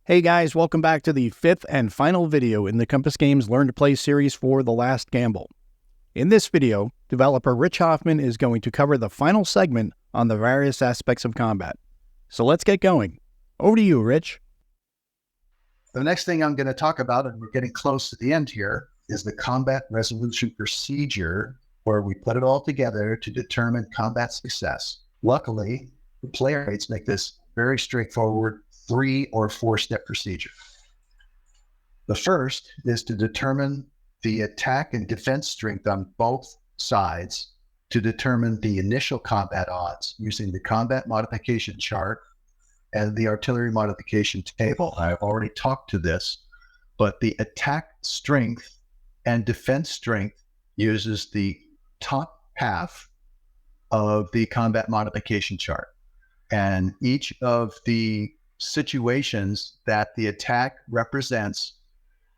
Hey guys, welcome back to the fifth and final video in the Compass Games Learn to Play series for The Last Gamble. In this video, developer Rich Hoffman is going to cover the final segment on the various aspects of combat. So let's get going. Over to you, Rich. The next thing I'm going to talk about, and we're getting close to the end here, is the combat resolution procedure, where we put it all together to determine combat success. Luckily, the playwrights make this very straightforward 3 or 4-step procedure. The first is to determine the attack and defense strength on both sides to determine the initial combat odds using the combat modification chart and the artillery modification table. I've already talked to this, but the attack strength and defense strength uses the top half of the combat modification chart. And each of the situations that the attack represents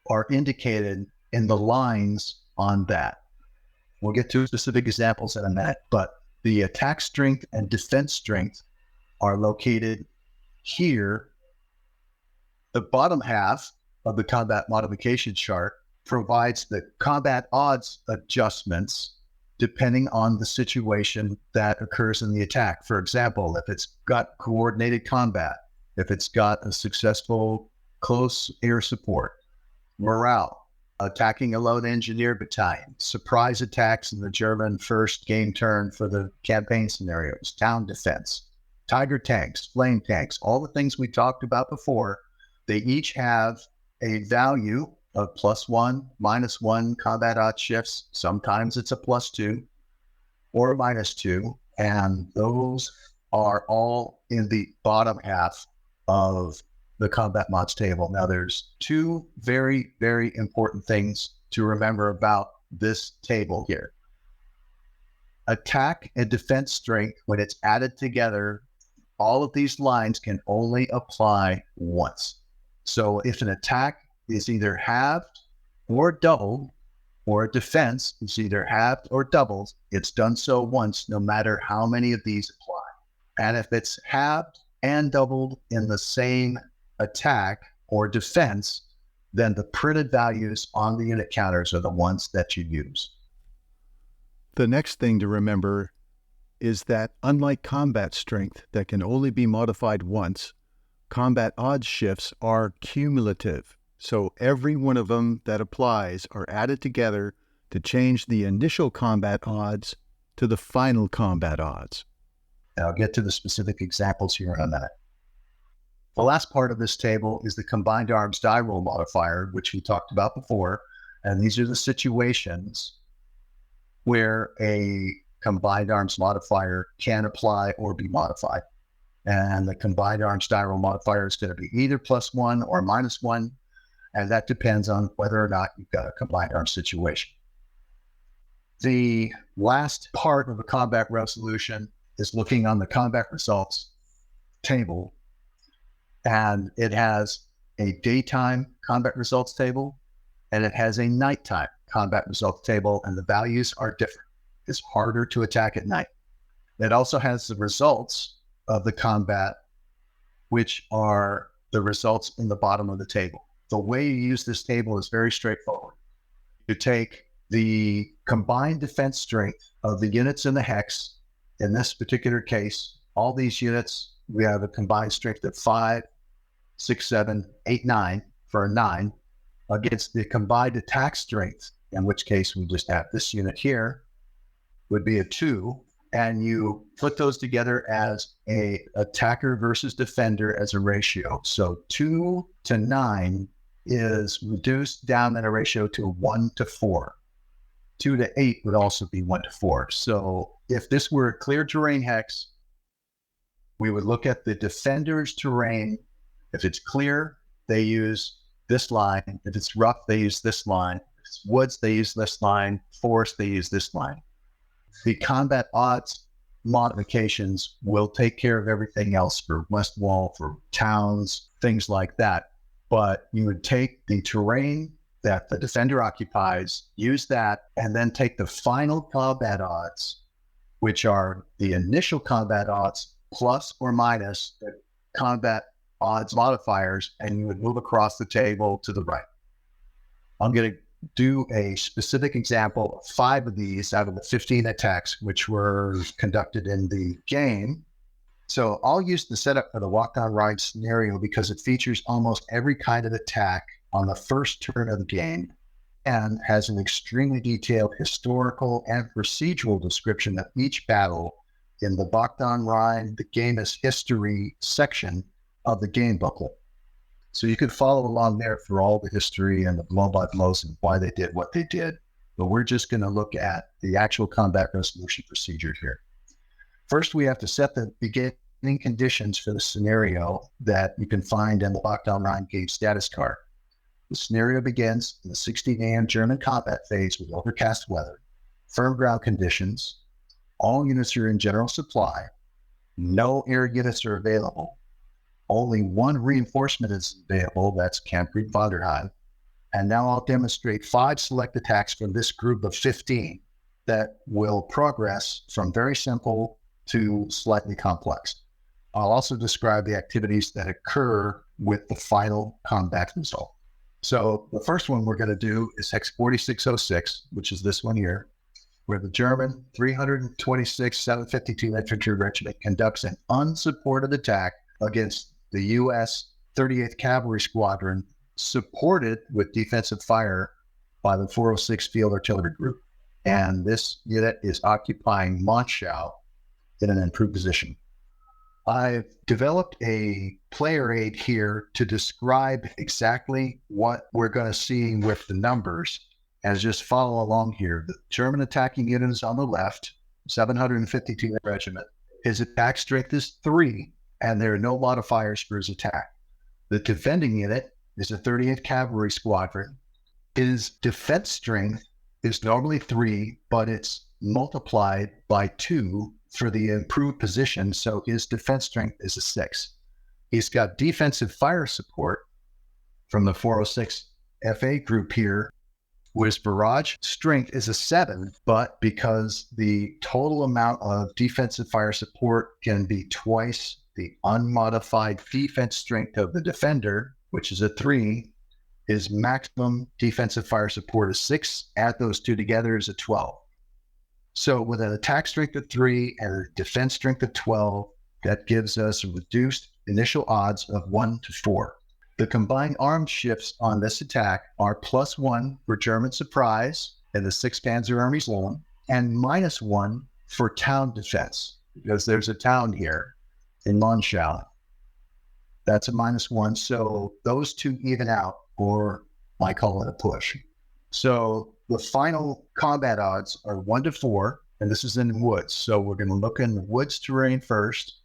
are indicated in the lines on that. We'll get to specific examples in a minute, but the attack strength and defense strength are located here. The bottom half of the combat modification chart provides the combat odds adjustments depending on the situation that occurs in the attack. For example, if it's got coordinated combat, if it's got a successful close air support, morale, attacking a lone engineer battalion, surprise attacks in the German first game turn for the campaign scenarios, town defense, Tiger tanks, flame tanks, all the things we talked about before, they each have a value of +1, -1 combat odd shifts. Sometimes it's a +2 or a -2, and those are all in the bottom half of the combat mods table. Now, there's two very, very important things to remember about this table here. Attack and defense strength, when it's added together, all of these lines can only apply once. So if an attack is either halved or doubled, or a defense is either halved or doubled, it's done so once, no matter how many of these apply. And if it's halved and doubled in the same attack or defense, then the printed values on the unit counters are the ones that you use. The next thing to remember is that unlike combat strength that can only be modified once, combat odds shifts are cumulative. So every one of them that applies are added together to change the initial combat odds to the final combat odds. And I'll get to the specific examples here in a minute. The last part of this table is the combined arms die roll modifier, which we talked about before. And these are the situations where a combined arms modifier can apply or be modified. And the combined arms die roll modifier is going to be either +1 or -1. And that depends on whether or not you've got a combined arms situation. The last part of the combat resolution is looking on the combat results table. And it has a daytime combat results table, and it has a nighttime combat results table, and the values are different. It's harder to attack at night. It also has the results of the combat, which are the results in the bottom of the table. The way you use this table is very straightforward. You take the combined defense strength of the units in the hex. In this particular case, all these units, we have a combined strength of 5, 6, 7, 8, 9 for a 9 against the combined attack strength, in which case we just have this unit here, would be a 2. And you put those together as a attacker versus defender as a ratio. So 2 to 9 is reduced down in a ratio to 1 to 4. 2 to 8 would also be 1 to 4. So if this were a clear terrain hex, we would look at the defender's terrain. If it's clear, they use this line. If it's rough, they use this line. If it's woods, they use this line. Forest, they use this line. The combat odds modifications will take care of everything else for West Wall, for towns, things like that. But you would take the terrain that the defender occupies, use that, and then take the final combat odds, which are the initial combat odds plus or minus the combat odds modifiers, and you would move across the table to the right. I'm going to do a specific example of 5 of these out of the 15 attacks which were conducted in the game. So I'll use the setup for the walk-down ride scenario because it features almost every kind of attack on the first turn of the game and has an extremely detailed historical and procedural description of each battle in the walk-down ride, the game is history section of the game booklet. So you could follow along there for all the history and the blow-by-blows and why they did what they did. But we're just going to look at the actual combat resolution procedure here. First, we have to set the beginning conditions for the scenario that you can find in the lockdown 9 game status card. The scenario begins in the 16 a.m. German combat phase with overcast weather, firm ground conditions, all units are in general supply, no air units are available, only one reinforcement is available, that's Kampfgruppe Vonderheim. And now I'll demonstrate 5 select attacks from this group of 15 that will progress from very simple to slightly complex. I'll also describe the activities that occur with the final combat result. So the first one we're going to do is Hex 4606, which is this one here, where the German 326 752 Infantry Regiment conducts an unsupported attack against the U.S. 38th Cavalry Squadron, supported with defensive fire by the 406 Field Artillery Group. And this unit is occupying Monschau in an improved position. I've developed a player aid here to describe exactly what we're going to see with the numbers, and just follow along here. The German attacking unit is on the left, 752 Regiment. His attack strength is 3, and there are no modifiers for his attack. The defending unit is the 38th Cavalry Squadron. His defense strength is normally 3, but it's multiplied by 2 for the improved position, so his defense strength is a 6. He's got defensive fire support from the 406 FA group here, whose barrage strength is a 7, but because the total amount of defensive fire support can be twice the unmodified defense strength of the defender, which is a 3, his maximum defensive fire support is 6. Add those two together is a 12. So with an attack strength of 3 and a defense strength of 12, that gives us a reduced initial odds of 1 to 4. The combined arms shifts on this attack are +1 for German surprise in the 6th Panzer Army zone, and -1 for town defense, because there's a town here in Monschau. That's a -1. So those two even out, or I call it a push. So the final combat odds are 1 to 4, and this is in woods. So we're going to look in the woods terrain first.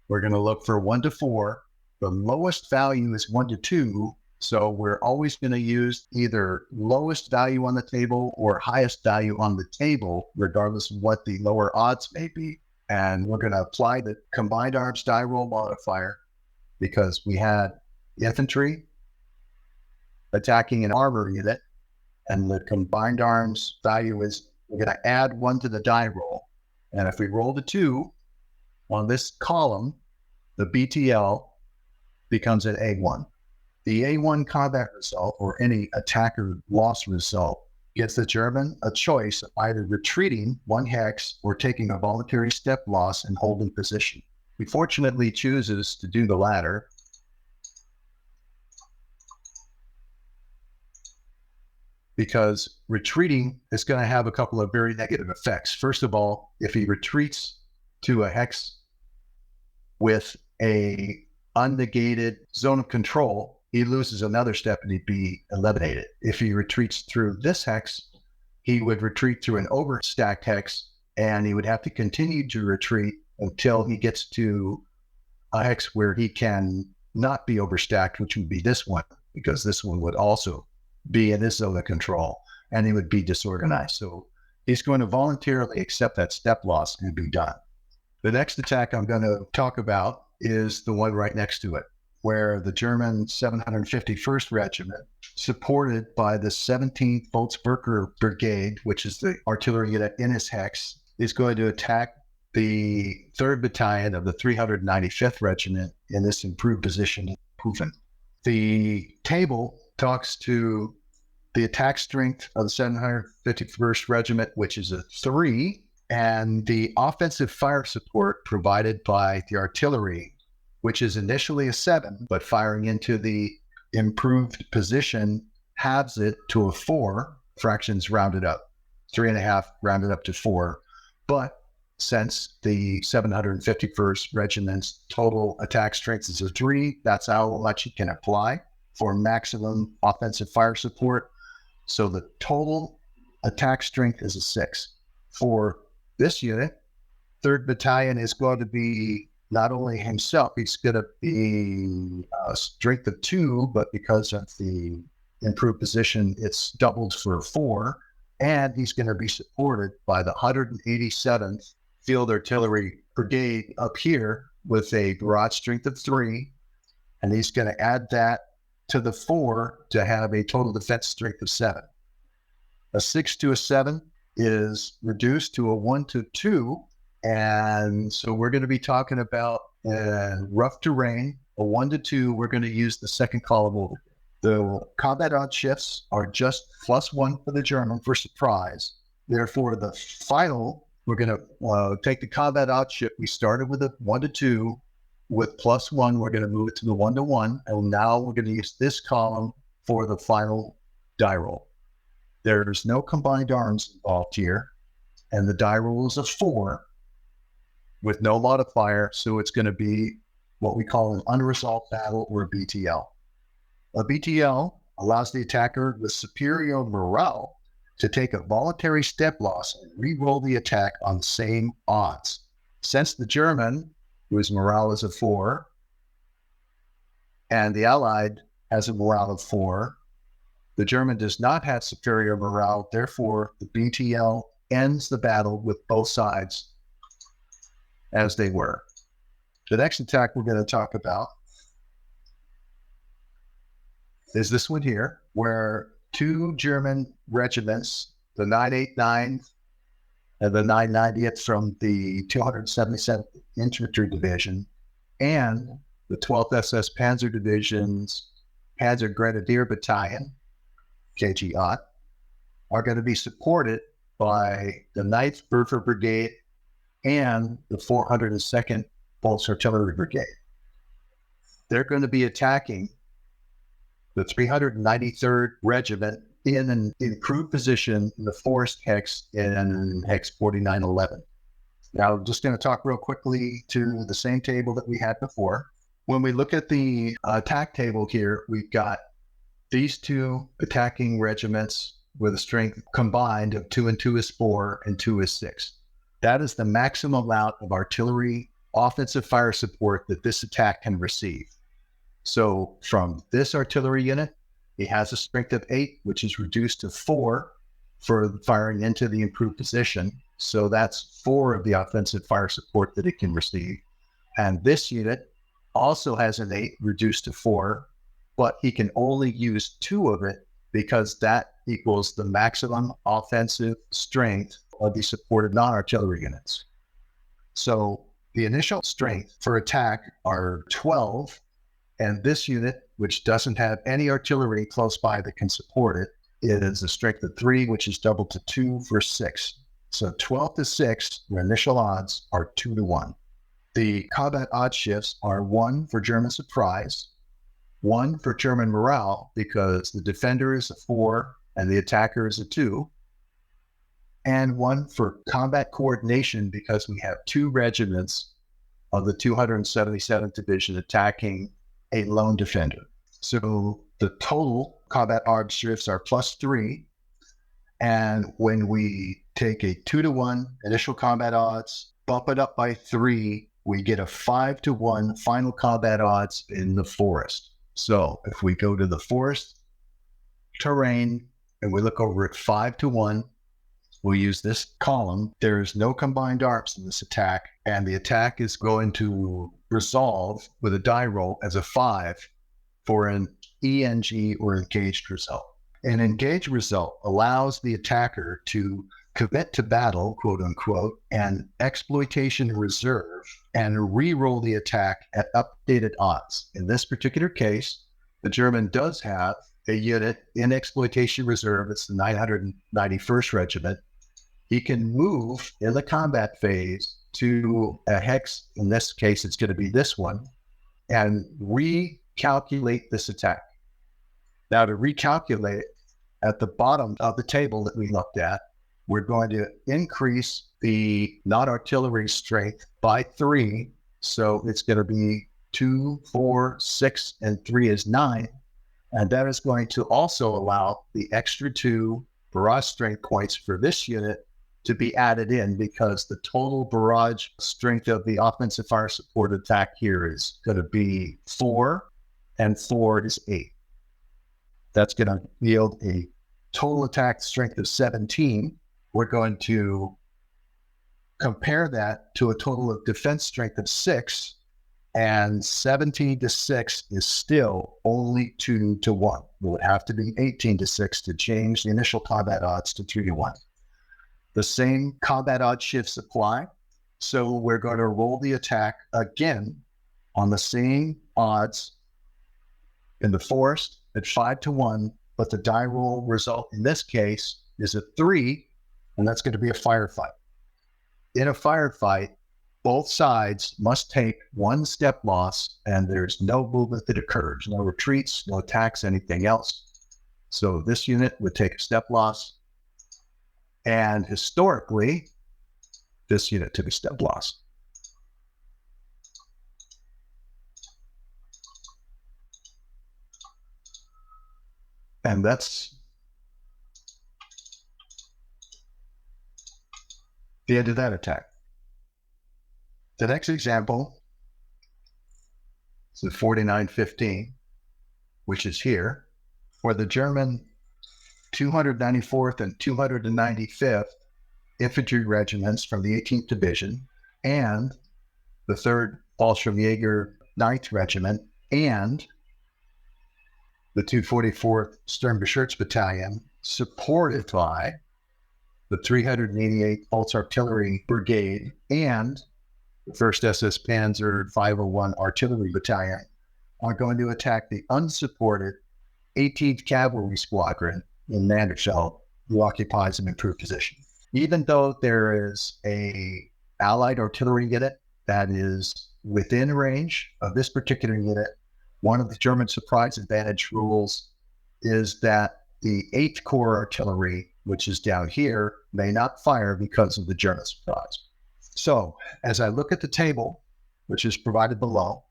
We're going to look for 1 to 4. The lowest value is 1 to 2. So we're always going to use either lowest value on the table or highest value on the table, regardless of what the lower odds may be. And we're going to apply the combined arms die roll modifier because we had infantry attacking an armor unit, and the combined arms value is, we're going to add 1 to the die roll. And if we roll the 2 on this column, the BTL becomes an A1. The A1 combat result, or any attacker loss result, gives the German a choice of either retreating 1 hex or taking a voluntary step loss and holding position. He fortunately chooses to do the latter. Because retreating is going to have a couple of very negative effects. First of all, if he retreats to a hex with a unnegated zone of control, he loses another step and he'd be eliminated. If he retreats through this hex, he would retreat through an overstacked hex, and he would have to continue to retreat until he gets to a hex where he can not be overstacked, which would be this one, because this one would also be in this zone of control, and he would be disorganized. So he's going to voluntarily accept that step loss and be done. The next attack I'm going to talk about is the one right next to it, where the German 751st Regiment, supported by the 17th Volkswerker Brigade, which is the artillery unit in his hex, is going to attack the 3rd Battalion of the 395th Regiment in this improved position in Proven. The table talks to the attack strength of the 751st Regiment, which is a 3, and the offensive fire support provided by the artillery, which is initially a 7, but firing into the improved position halves it to a 4, fractions rounded up, 3.5 rounded up to 4. But since the 751st Regiment's total attack strength is a 3, that's how much you can apply for maximum offensive fire support. So the total attack strength is a 6. For this unit, 3rd Battalion is going to be not only himself, he's going to be a strength of 2, but because of the improved position, it's doubled for 4. And he's going to be supported by the 187th Field Artillery Brigade up here with a broad strength of 3. And he's going to add that to the 4 to have a total defense strength of 7. A 6 to a 7 is reduced to a 1 to 2. And so we're going to be talking about rough terrain, a 1 to 2. We're going to use the second column over. The combat odd shifts are just +1 for the German for surprise. Therefore, the final, we're going to take the combat odd shift. We started with a 1 to 2. With +1, we're going to move it to the 1 to 1. And now we're going to use this column for the final die roll. There's no combined arms involved here. And the die roll is a 4 with no modifier. So it's going to be what we call an unresolved battle, or a BTL. A BTL allows the attacker with superior morale to take a voluntary step loss and re-roll the attack on the same odds. Since the German, whose morale is a 4, and the Allied has a morale of 4, the German does not have superior morale. Therefore, the BTL ends the battle with both sides as they were. The next attack we're going to talk about is this one here, where 2 German regiments, the 989th and the 990th from the 277th Infantry Division and the 12th SS Panzer Division's Panzer Grenadier Battalion, KG Ott, are going to be supported by the 9th Bürger Brigade and the 402nd Volks Artillery Brigade. They're going to be attacking the 393rd Regiment in an improved position in the forest hex in hex 4911. Now, I'm just going to talk real quickly to the same table that we had before. When we look at the attack table here, we've got these 2 attacking regiments with a strength combined of 2 and 2 is 4 and 2 is 6. That is the maximum amount of artillery offensive fire support that this attack can receive. So from this artillery unit, it has a strength of 8, which is reduced to 4 for firing into the improved position. So that's 4 of the offensive fire support that it can receive. And this unit also has an 8 reduced to 4, but he can only use 2 of it because that equals the maximum offensive strength of the supported non-artillery units. So the initial strength for attack are 12, and this unit, which doesn't have any artillery close by that can support it, is a strength of 3, which is doubled to 2 for 6. So 12 to 6, the initial odds are 2 to 1. The combat odd shifts are 1 for German surprise, 1 for German morale, because the defender is a 4 and the attacker is a 2, and 1 for combat coordination, because we have 2 regiments of the 277th Division attacking a lone defender. So the total combat odd shifts are +3. And when we take a 2 to 1 initial combat odds, bump it up by 3, we get a 5 to 1 final combat odds in the forest. So if we go to the forest terrain and we look over at 5 to 1, we'll use this column. There's no combined arms in this attack, and the attack is going to resolve with a die roll as a 5 for an ENG, or engaged result. An engaged result allows the attacker to commit to battle, quote unquote, and exploitation reserve and re-roll the attack at updated odds. In this particular case, the German does have a unit in exploitation reserve. It's the 991st Regiment. He can move in the combat phase to a hex. In this case, it's going to be this one, and recalculate this attack. Now, to recalculate, at the bottom of the table that we looked at, we're going to increase the non-artillery strength by 3. So it's going to be 2, 4, 6, and 3 is 9. And that is going to also allow the extra 2 barrage strength points for this unit to be added in, because the total barrage strength of the offensive fire support attack here is going to be 4, and 4 is 8. That's going to yield a total attack strength of 17. We're going to compare that to a total of defense strength of 6, and 17 to 6 is still only 2 to 1. It would have to be 18 to 6 to change the initial combat odds to 3 to 1. The same combat odd shifts apply. So we're going to roll the attack again on the same odds in the forest at 5 to 1, but the die roll result in this case is a 3, and that's going to be a firefight. In a firefight, both sides must take 1 step loss, and there's no movement that occurs, no retreats, no attacks, anything else. So this unit would take a step loss, and historically, this unit took a step loss. And that's the end of that attack. The next example is the 4915, which is here, where the German 294th and 295th infantry regiments from the 18th Division and the 3rd Fallschirmjäger 9th Regiment and the 244th Sturmbgeschütz Battalion, supported by the 388th Pulse Artillery Brigade and the 1st SS Panzer 501 Artillery Battalion, are going to attack the unsupported 18th Cavalry Squadron in Manderfeld, who occupies an improved position. Even though there is a Allied artillery unit that is within range of this particular unit, one of the German surprise advantage rules is that the 8th Corps artillery, which is down here, may not fire because of the German surprise. So as I look at the table, which is provided below,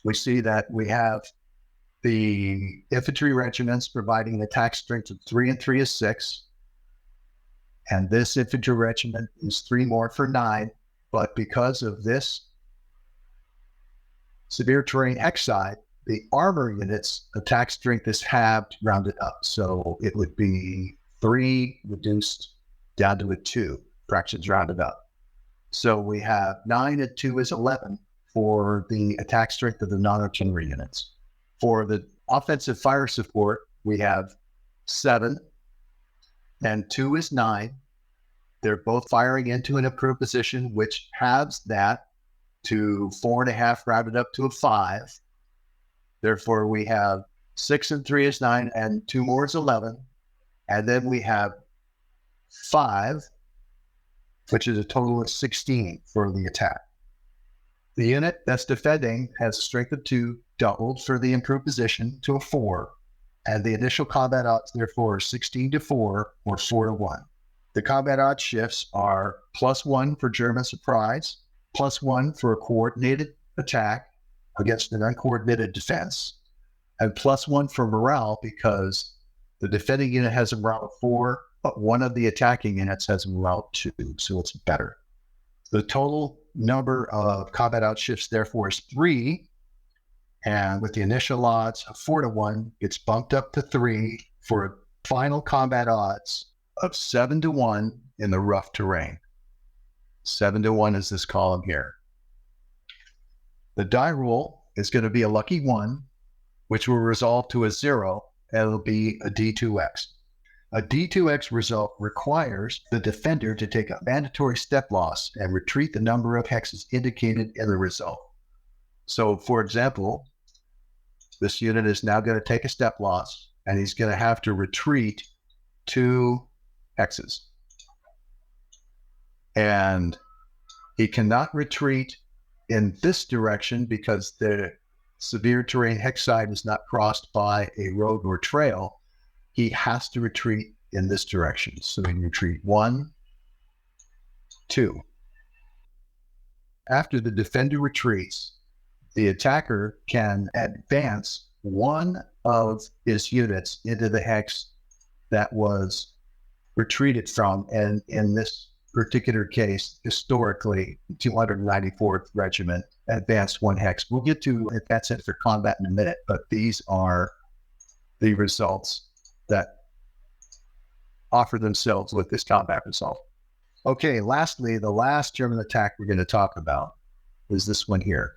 we see that we have the infantry regiments providing an attack strength of 3, and 3 is 6. And this infantry regiment is 3 more for 9. But because of this severe terrain X-side, the armor unit's attack strength is halved, rounded up. So it would be 3 reduced down to a 2, fractions rounded up. So we have 9 and 2 is 11 for the attack strength of the non-artillery units. For the offensive fire support, we have 7 and 2 is 9. They're both firing into an improved position, which halves that to 4.5 rounded up to a 5. Therefore, we have 6 and 3 is 9, and 2 more is 11. And then we have 5, which is a total of 16 for the attack. The unit that's defending has a strength of 2, doubled for the improved position to a 4. And the initial combat odds, therefore, are 16 to 4 or 4 to 1. The combat odds shifts are +1 for German surprise, +1 for a coordinated attack against an uncoordinated defense, and +1 for morale because the defending unit has a morale of 4, but one of the attacking units has a morale of 2, so it's better. The total number of combat odds shifts, therefore, is 3, and with the initial odds of 4 to 1, it's bumped up to 3 for a final combat odds of 7 to 1 in the rough terrain. 7 to 1 is this column here. The die roll is going to be a lucky 1, which will resolve to a 0, and it'll be a D2X. A D2X result requires the defender to take a mandatory step loss and retreat the number of hexes indicated in the result. So, for example, this unit is now going to take a step loss, and he's going to have to retreat 2 hexes. And he cannot retreat in this direction because the severe terrain hex site is not crossed by a road or trail. He has to retreat in this direction. So he can retreat 1, 2. After the defender retreats, the attacker can advance one of his units into the hex that was retreated from. And in this particular case, historically, 294th Regiment advanced 1 hex. We'll get to advance it for combat in a minute, but these are the results that offer themselves with this combat result. Okay, lastly, the last German attack we're going to talk about is this one here.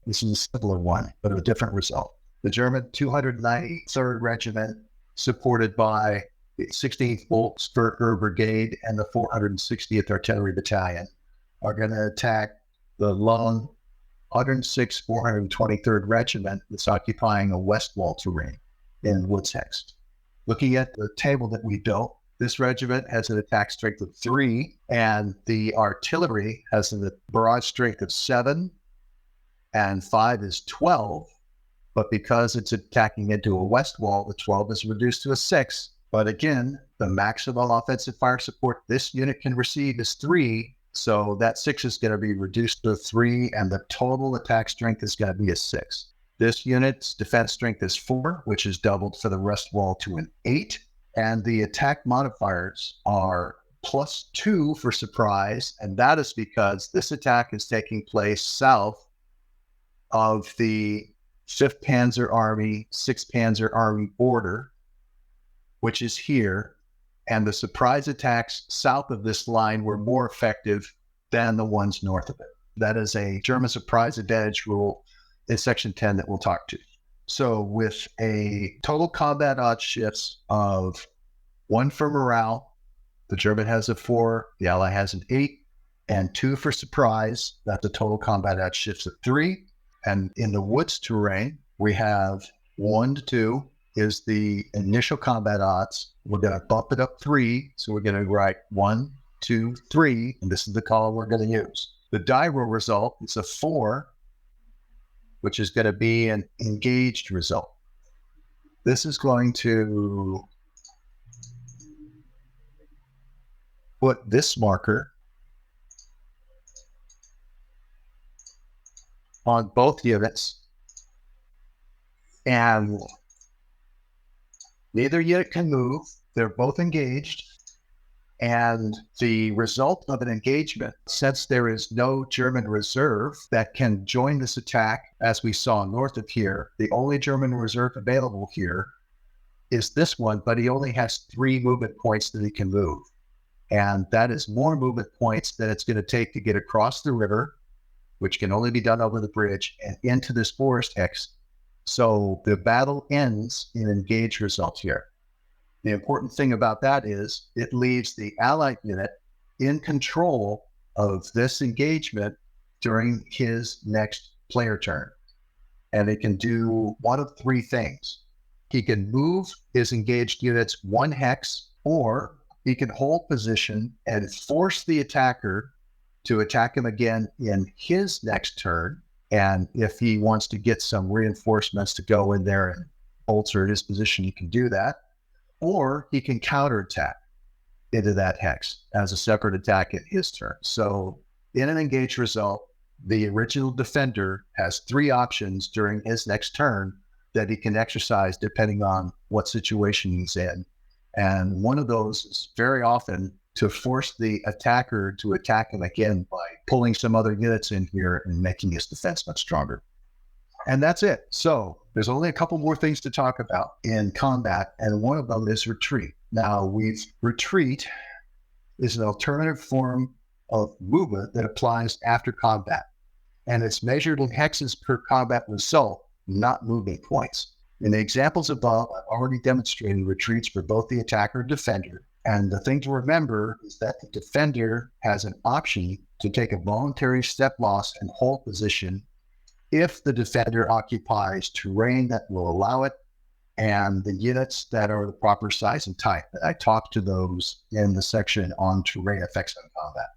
This is a similar one, but a different result. The German 293rd Regiment, supported by the 16th Volksberger Brigade and the 460th Artillery Battalion, are going to attack the lone 106th 423rd Regiment that's occupying a west wall terrain in Woods Hex. Looking at the table that we built, this regiment has an attack strength of 3, and the artillery has a barrage strength of 7, and 5 is 12. But because it's attacking into a west wall, the 12 is reduced to a 6. But again, the maximum offensive fire support this unit can receive is 3. So that 6 is going to be reduced to a 3, and the total attack strength is going to be a 6. This unit's defense strength is 4, which is doubled for the rest wall to an 8. And the attack modifiers are +2 for surprise. And that is because this attack is taking place south of the 5th Panzer Army, 6th Panzer Army border, which is here. And the surprise attacks south of this line were more effective than the ones north of it. That is a German surprise advantage rule in Section 10 that we'll talk to. So with a total combat odds shifts of 1 for morale, the German has a 4, the Ally has an 8, and 2 for surprise, that's a total combat odds shifts of 3. And in the woods terrain, we have 1 to 2 is the initial combat odds. We're going to bump it up 3. So we're going to write 1, 2, 3, and this is the column we're going to use. The die roll result is a 4, which is going to be an engaged result. This is going to put this marker on both units, and neither unit can move. They're both engaged. And the result of an engagement, since there is no German reserve that can join this attack, as we saw north of here, the only German reserve available here is this one, but he only has 3 movement points that he can move. And that is more movement points than it's going to take to get across the river, which can only be done over the bridge, and into this forest hex. So the battle ends in engaged results here. The important thing about that is it leaves the Allied unit in control of this engagement during his next player turn. And it can do one of 3 things. He can move his engaged units 1 hex, or he can hold position and force the attacker to attack him again in his next turn. And if he wants to get some reinforcements to go in there and alter his position, he can do that. Or he can counterattack into that hex as a separate attack at his turn. So in an engaged result, the original defender has 3 options during his next turn that he can exercise depending on what situation he's in. And one of those is very often to force the attacker to attack him again by pulling some other units in here and making his defense much stronger. And that's it. So there's only a couple more things to talk about in combat, and one of them is retreat. Now, retreat is an alternative form of movement that applies after combat, and it's measured in hexes per combat result, not movement points. In the examples above, I've already demonstrated retreats for both the attacker and defender. And the thing to remember is that the defender has an option to take a voluntary step loss and hold position if the defender occupies terrain that will allow it and the units that are the proper size and type. I talked to those in the section on terrain effects on combat.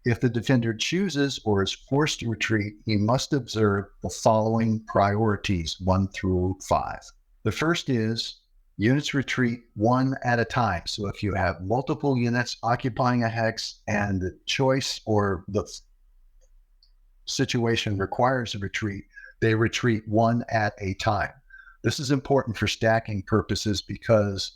If the defender chooses or is forced to retreat, he must observe the following priorities 1 through 5. The first is units retreat one at a time. So if you have multiple units occupying a hex and the choice or the situation requires a retreat, they retreat one at a time. This is important for stacking purposes because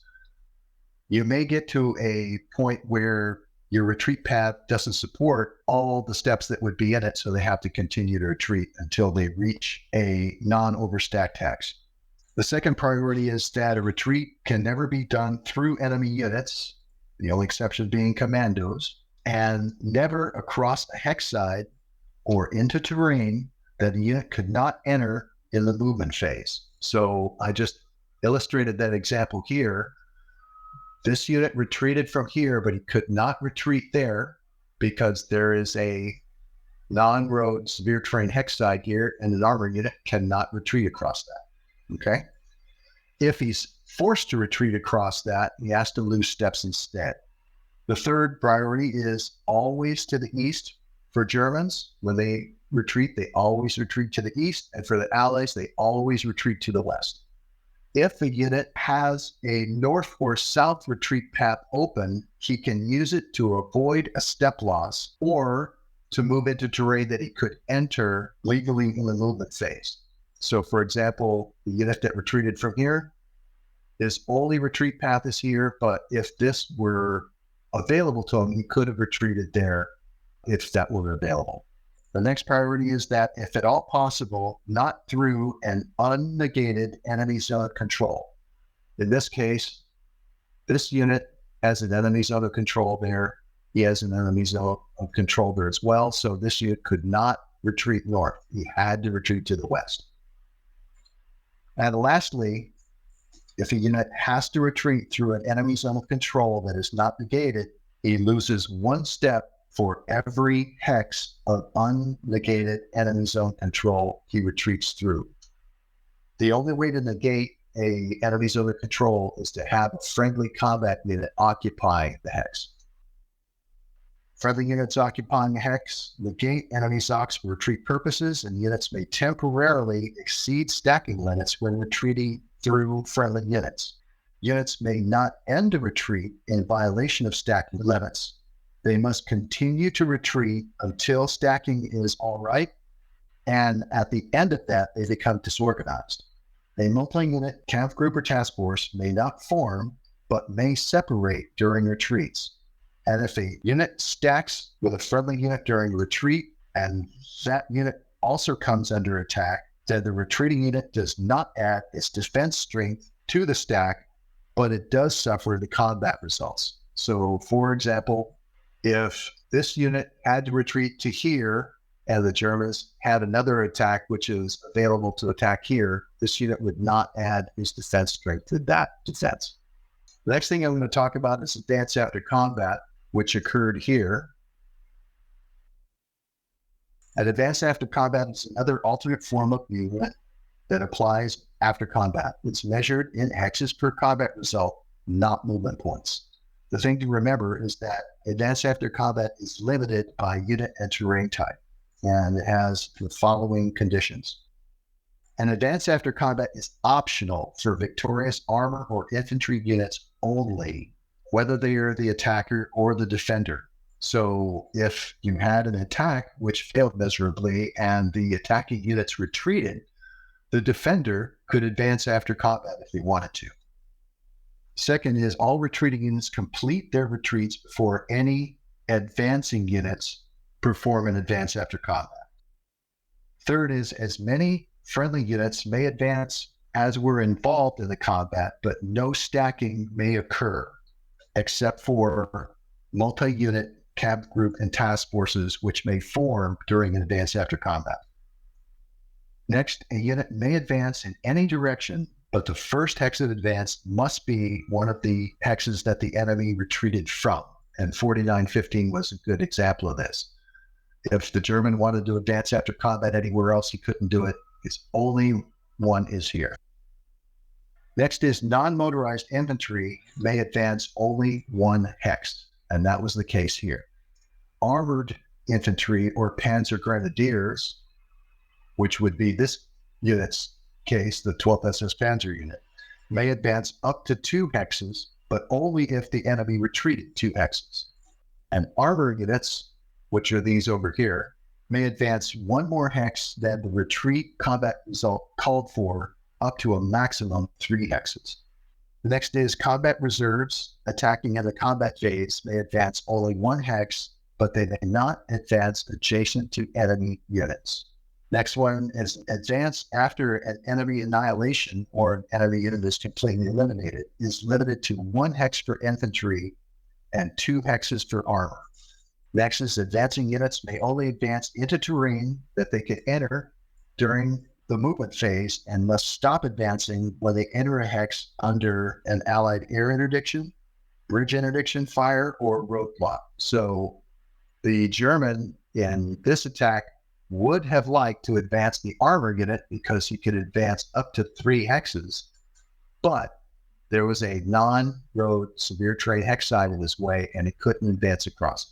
you may get to a point where your retreat path doesn't support all the steps that would be in it, so they have to continue to retreat until they reach a non-overstacked hex. The second priority is that a retreat can never be done through enemy units, the only exception being commandos, and never across a hex side or into terrain that a unit could not enter in the movement phase. So I just illustrated that example here. This unit retreated from here, but he could not retreat there because there is a non-road severe terrain hex side here, and an armor unit cannot retreat across that. Okay? If he's forced to retreat across that, he has to lose steps instead. The third priority is always to the east. For Germans, when they retreat, they always retreat to the east, and for the Allies, they always retreat to the west. If the unit has a north or south retreat path open, he can use it to avoid a step loss or to move into terrain that he could enter legally in the movement phase. So, for example, the unit that retreated from here, his only retreat path is here, but if this were available to him, he could have retreated there if that were available. The next priority is that, if at all possible, not through an unnegated enemy zone of control. In this case, this unit has an enemy zone of control there. He has an enemy zone of control there as well. So this unit could not retreat north. He had to retreat to the west. And lastly, if a unit has to retreat through an enemy zone of control that is not negated, he loses one step for every hex of unnegated enemy zone control he retreats through. The only way to negate a enemy zone of control is to have a friendly combat unit occupy the hex. Friendly units occupying a hex negate enemy zocs for retreat purposes, and units may temporarily exceed stacking limits when retreating through friendly units. Units may not end a retreat in violation of stacking limits. They must continue to retreat until stacking is all right, and at the end of that, they become disorganized. A multi-unit camp group or task force may not form, but may separate during retreats. And if a unit stacks with a friendly unit during a retreat, and that unit also comes under attack, then the retreating unit does not add its defense strength to the stack, but it does suffer the combat results. So, for example, if this unit had to retreat to here and the Germans had another attack which is available to attack here, this unit would not add his defense strength to that defense. The next thing I'm going to talk about is advance after combat, which occurred here. An advance after combat is another alternate form of movement that applies after combat. It's measured in hexes per combat result, not movement points. The thing to remember is that advance after combat is limited by unit and terrain type, and it has the following conditions. An advance after combat is optional for victorious armor or infantry units only, whether they are the attacker or the defender. So if you had an attack which failed miserably and the attacking units retreated, the defender could advance after combat if he wanted to. Second is all retreating units complete their retreats before any advancing units perform an advance after combat. Third is as many friendly units may advance as were involved in the combat, but no stacking may occur except for multi-unit camp group and task forces which may form during an advance after combat. Next, a unit may advance in any direction but the first hex of advance must be one of the hexes that the enemy retreated from. And 4915 was a good example of this. If the German wanted to advance after combat anywhere else, he couldn't do it. His only one is here. Next is non-motorized infantry may advance only one hex, and that was the case here. Armored infantry or panzer grenadiers, which would be this unit's case, the 12th SS Panzer unit, may advance up to 2 hexes, but only if the enemy retreated 2 hexes. And armor units, which are these over here, may advance 1 more hex than the retreat combat result called for, up to a maximum 3 hexes. The next is combat reserves attacking in the combat phase may advance only 1 hex, but they may not advance adjacent to enemy units. Next one is advance after an enemy annihilation or an enemy unit is completely eliminated is limited to 1 hex for infantry and 2 hexes for armor. Next is advancing units may only advance into terrain that they can enter during the movement phase and must stop advancing when they enter a hex under an allied air interdiction, bridge interdiction fire, or roadblock. So the German in this attack would have liked to advance the armor unit because he could advance up to 3 hexes, but there was a non-road severe terrain hex side in his way and he couldn't advance across it.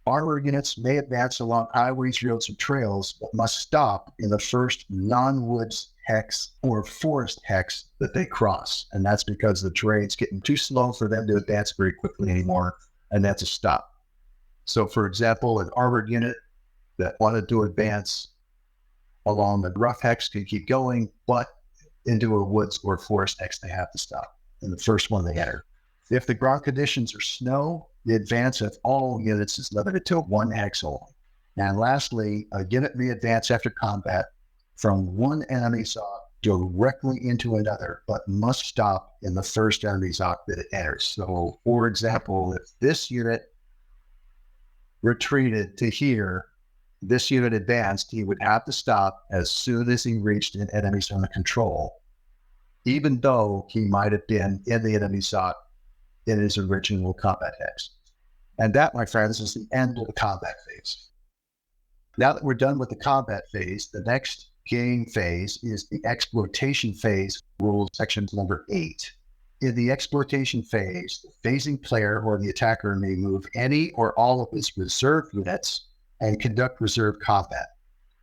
Armor units may advance along highways, roads, and trails, but must stop in the first non-woods hex or forest hex that they cross. And that's because the terrain's getting too slow for them to advance very quickly anymore, and that's a stop. So, for example, an armored unit that wanted to advance along the rough hex can keep going, but into a woods or forest hex, they have to stop in the first one they enter. If the ground conditions are snow, the advance of all units is limited to 1 hex only. And lastly, a unit may advance after combat from one enemy ZOC directly into another, but must stop in the first enemy ZOC that it enters. So, for example, if this unit retreated to here, this unit advanced, he would have to stop as soon as he reached an enemy zone of control, even though he might have been in the enemy ZOC in his original combat hex. And that, my friends, is the end of the combat phase. Now that we're done with the combat phase, the next game phase is the exploitation phase, rule section number 8. In the exploitation phase, the phasing player or the attacker may move any or all of his reserve units and conduct reserve combat.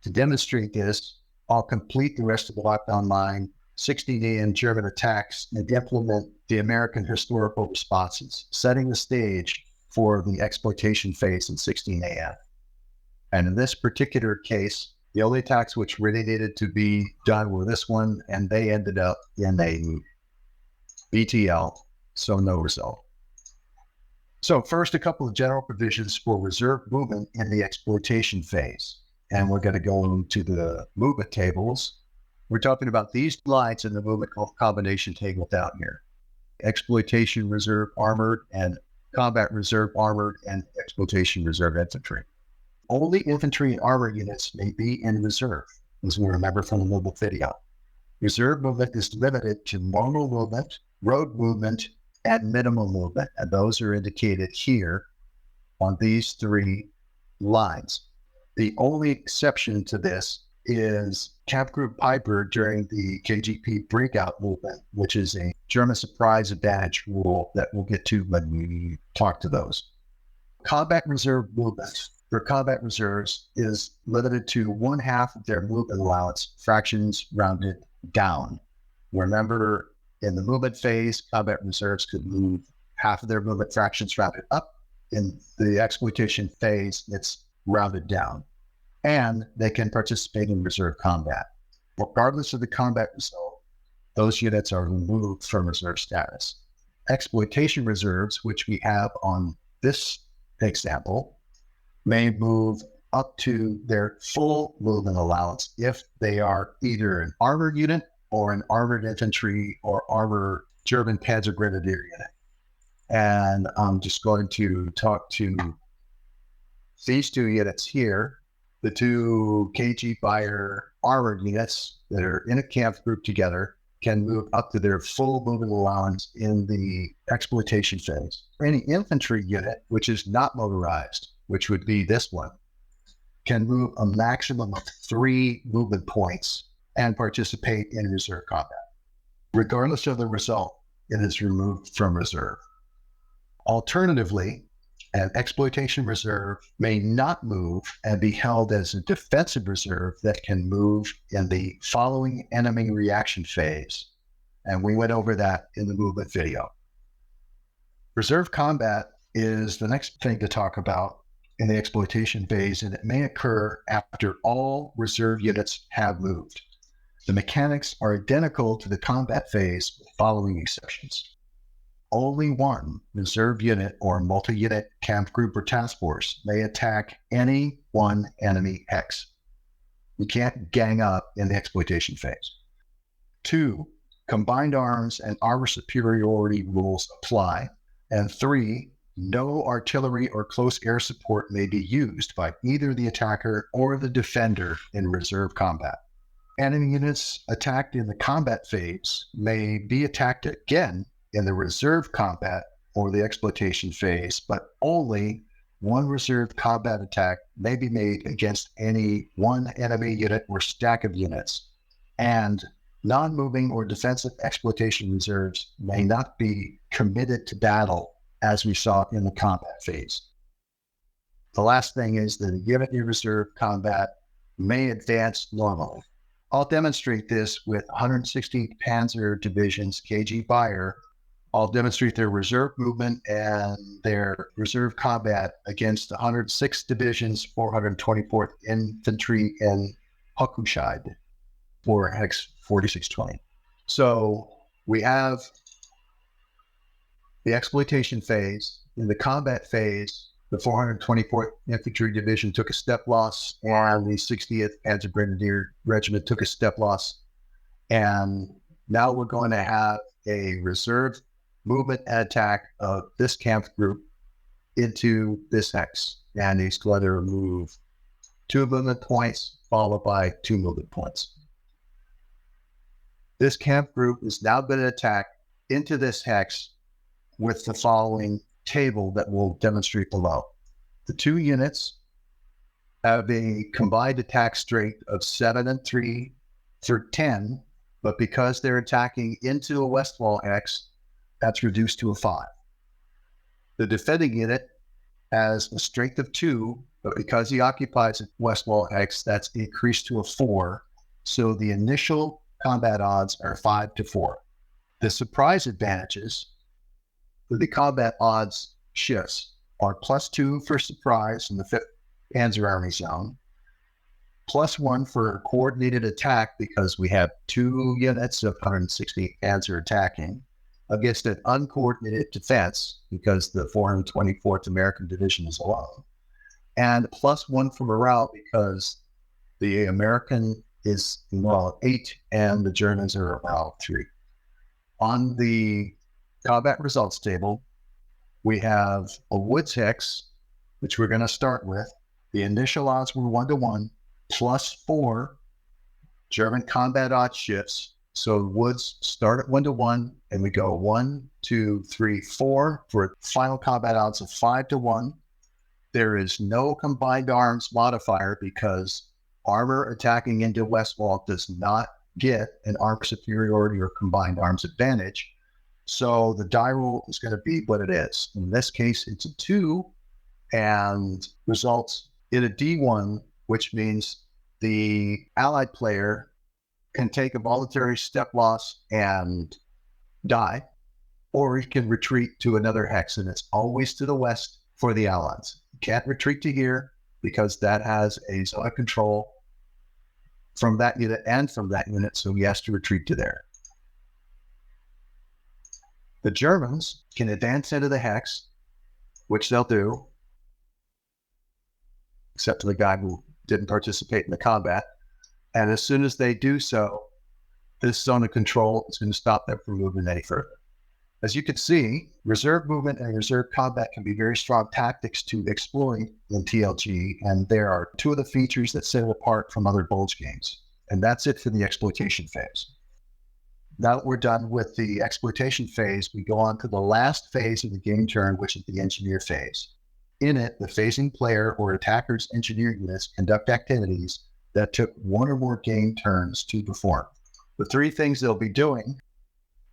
To demonstrate this, I'll complete the rest of the lockdown line 16 a.m. German attacks and implement the American historical responses, setting the stage for the exploitation phase in 16 a.m. And in this particular case, the only attacks which really needed to be done were this one, and they ended up in a BTL, so no result. So first, a couple of general provisions for reserve movement in the exploitation phase. And we're going to go into the movement tables. We're talking about these lines in the movement combination table down here. Exploitation reserve armored and combat reserve armored and exploitation reserve infantry. Only infantry and armor units may be in reserve, as we remember from the movement video. Reserve movement is limited to normal movement, road movement, and minimal movement, and those are indicated here on these 3 lines. The only exception to this is Camp Group Piper during the KGP breakout movement, which is a German surprise advantage rule that we'll get to when we talk to those. Combat reserve movement for combat reserves is limited to 1/2 of their movement allowance, fractions rounded down. Remember, in the movement phase, combat reserves could move 1/2 of their movement fractions rounded up. In the exploitation phase, it's rounded down. And they can participate in reserve combat. Regardless of the combat result, those units are removed from reserve status. Exploitation reserves, which we have on this example, may move up to their full movement allowance if they are either an armored unit or an armored infantry or armored German Panzer Grenadier unit. And I'm just going to talk to these 2 units here. The two KG Fire armored units that are in a camp group together can move up to their full movement allowance in the exploitation phase. Any infantry unit, which is not motorized, which would be this one, can move a maximum of 3 movement points and participate in reserve combat. Regardless of the result, it is removed from reserve. Alternatively, an exploitation reserve may not move and be held as a defensive reserve that can move in the following enemy reaction phase. And we went over that in the movement video. Reserve combat is the next thing to talk about in the exploitation phase, and it may occur after all reserve units have moved. The mechanics are identical to the combat phase with the following exceptions. Only one reserve unit or multi-unit camp group or task force may attack any one enemy hex. You can't gang up in the exploitation phase. 2, combined arms and armor superiority rules apply. And 3, no artillery or close air support may be used by either the attacker or the defender in reserve combat. Enemy units attacked in the combat phase may be attacked again in the reserve combat or the exploitation phase, but only one reserve combat attack may be made against any one enemy unit or stack of units, and non-moving or defensive exploitation reserves may not be committed to battle as we saw in the combat phase. The last thing is that a unit in reserve combat may advance normally. I'll demonstrate this with 116th Panzer Division's KG Fire. I'll demonstrate their reserve movement and their reserve combat against the 106th Division's 424th Infantry in Hokuscheid for Hex 4620. So we have the exploitation phase. In the combat phase, the 424th Infantry Division took a step loss, and the 60th Panzer Grenadier Regiment took a step loss. And now we're going to have a reserve movement and attack of this camp group into this hex. And he's going to remove 2 movement points, followed by 2 movement points. This camp group is now going to attack into this hex with the following table that we'll demonstrate below. The 2 units have a combined attack strength of 7 and 3 for 10, but because they're attacking into a west wall hex, that's reduced to a 5. The defending unit has a strength of 2, but because he occupies a west wall hex, that's increased to a 4. So the initial combat odds are 5 to 4. The surprise advantages for the combat odds shifts are +2 for surprise in the 5th Panzer Army zone, +1 for coordinated attack because we have 2 units of 160 Panzer attacking against an uncoordinated defense because the 424th American Division is alone, and +1 for morale because the American is morale 8 and the Germans are morale 3. On the combat results table, we have a woods hex, which we're going to start with. The initial odds were 1-to-1, +4 German combat odds shifts. So woods start at 1-to-1, and we go 1, 2, 3, 4 for final combat odds of 5-to-1. There is no combined arms modifier because armor attacking into west wall does not get an armor superiority or combined arms advantage. So the die roll is going to be what it is. In this case, it's a 2 and results in a D1, which means the allied player can take a voluntary step loss and die, or he can retreat to another hex, and it's always to the west for the allies. You can't retreat to here because that has a zone of control from that unit and from that unit, so he has to retreat to there. The Germans can advance into the hex, which they'll do, except for the guy who didn't participate in the combat. And as soon as they do so, this zone of control is going to stop them from moving any further. As you can see, reserve movement and reserve combat can be very strong tactics to exploit in TLG, and there are two of the features that set it apart from other Bulge games. And that's it for the exploitation phase. Now that we're done with the exploitation phase, we go on to the last phase of the game turn, which is the engineer phase. In it, the phasing player or attacker's engineer units conduct activities that took one or more game turns to perform. The three things they'll be doing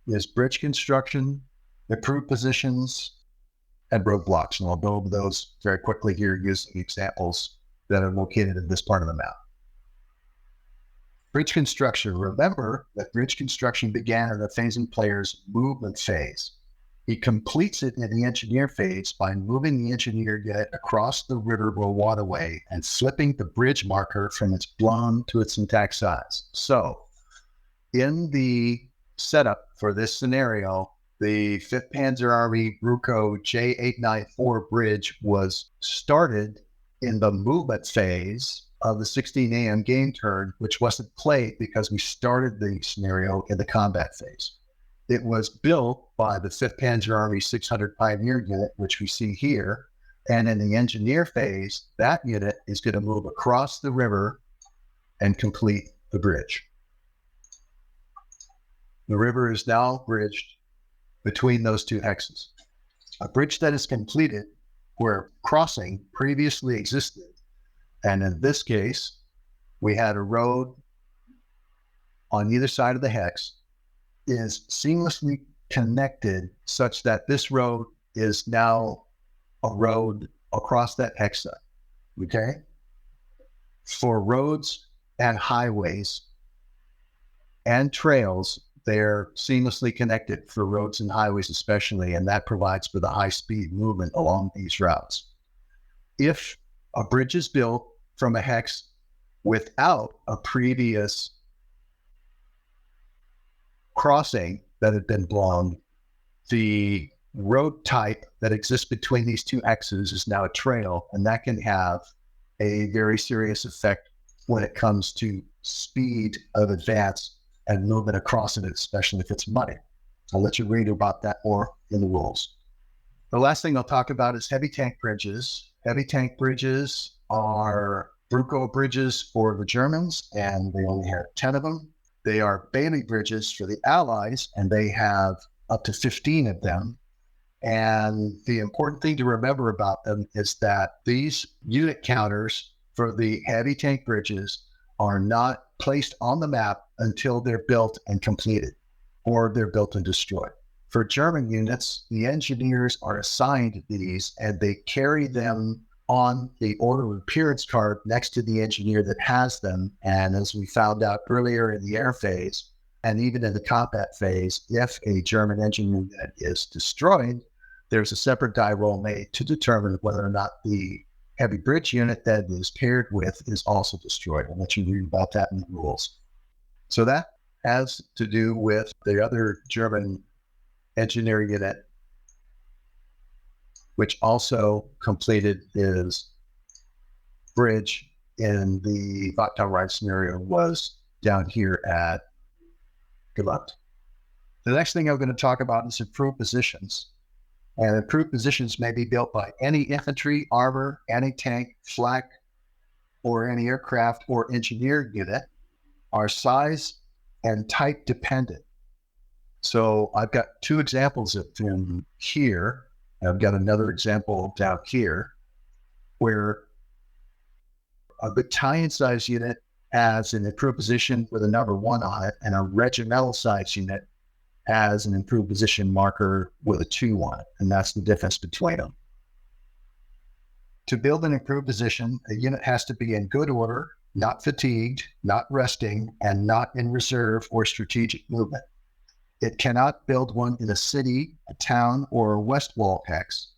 is bridge construction, improved positions, and roadblocks. And I'll go over those very quickly here using examples that are located in this part of the map. Bridge construction. Remember that bridge construction began in the phasing player's movement phase. He completes it in the engineer phase by moving the engineer unit across the river or waterway and flipping the bridge marker from its blown to its intact size. So, in the setup for this scenario, the 5th Panzer Army Bruco J894 bridge was started in the movement phase of the 16 a.m. game turn, which wasn't played because we started the scenario in the combat phase. It was built by the 5th Panzer Army 600 Pioneer unit, which we see here. And in the engineer phase, that unit is going to move across the river and complete the bridge. The river is now bridged between those two hexes. A bridge that is completed where crossing previously existed, and in this case, we had a road on either side of the hex, is seamlessly connected such that this road is now a road across that hexa, okay? For roads and highways and trails, they're seamlessly connected for roads and highways especially, and that provides for the high-speed movement along these routes. If a bridge is built from a hex without a previous crossing that had been blown, the road type that exists between these two hexes is now a trail, and that can have a very serious effect when it comes to speed of advance and movement across it, especially if it's muddy. I'll let you read about that more in the rules. The last thing I'll talk about is heavy tank bridges. Heavy tank bridges are Bruco bridges for the Germans, and they only have 10 of them. They are Bailey bridges for the Allies, and they have up to 15 of them. And the important thing to remember about them is that these unit counters for the heavy tank bridges are not placed on the map until they're built and completed, or they're built and destroyed. For German units, the engineers are assigned these, and they carry them on the order of appearance card next to the engineer that has them. And as we found out earlier in the air phase, and even in the combat phase, if a German engine unit is destroyed, there's a separate die roll made to determine whether or not the heavy bridge unit that it is paired with is also destroyed. I'll let you read about that in the rules. So that has to do with the other German engineering unit, which also completed his bridge in the lockdown ride scenario, was down here at Gelut. The next thing I'm going to talk about is improved positions. And improved positions may be built by any infantry, armor, anti-tank, flak, or any aircraft or engineer unit, are size and type dependent. So I've got two examples of them here. I've got another example down here where a battalion size unit has an improved position with a number 1 on it, and a regimental size unit has an improved position marker with a 2 on it, and that's the difference between them. To build an improved position, a unit has to be in good order, not fatigued, not resting, and not in reserve or strategic movement. It cannot build one in a city, a town, or a west wall hex,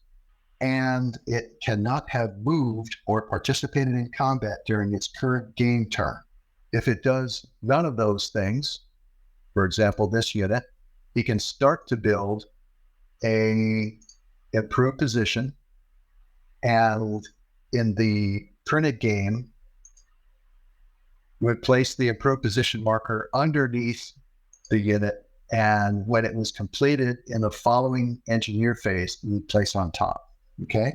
and it cannot have moved or participated in combat during its current game turn. If it does none of those things, for example, this unit, he can start to build a improved position, and in the printed game, would place the improved position marker underneath the unit And when it was completed in the following engineer phase, you place on top. Okay.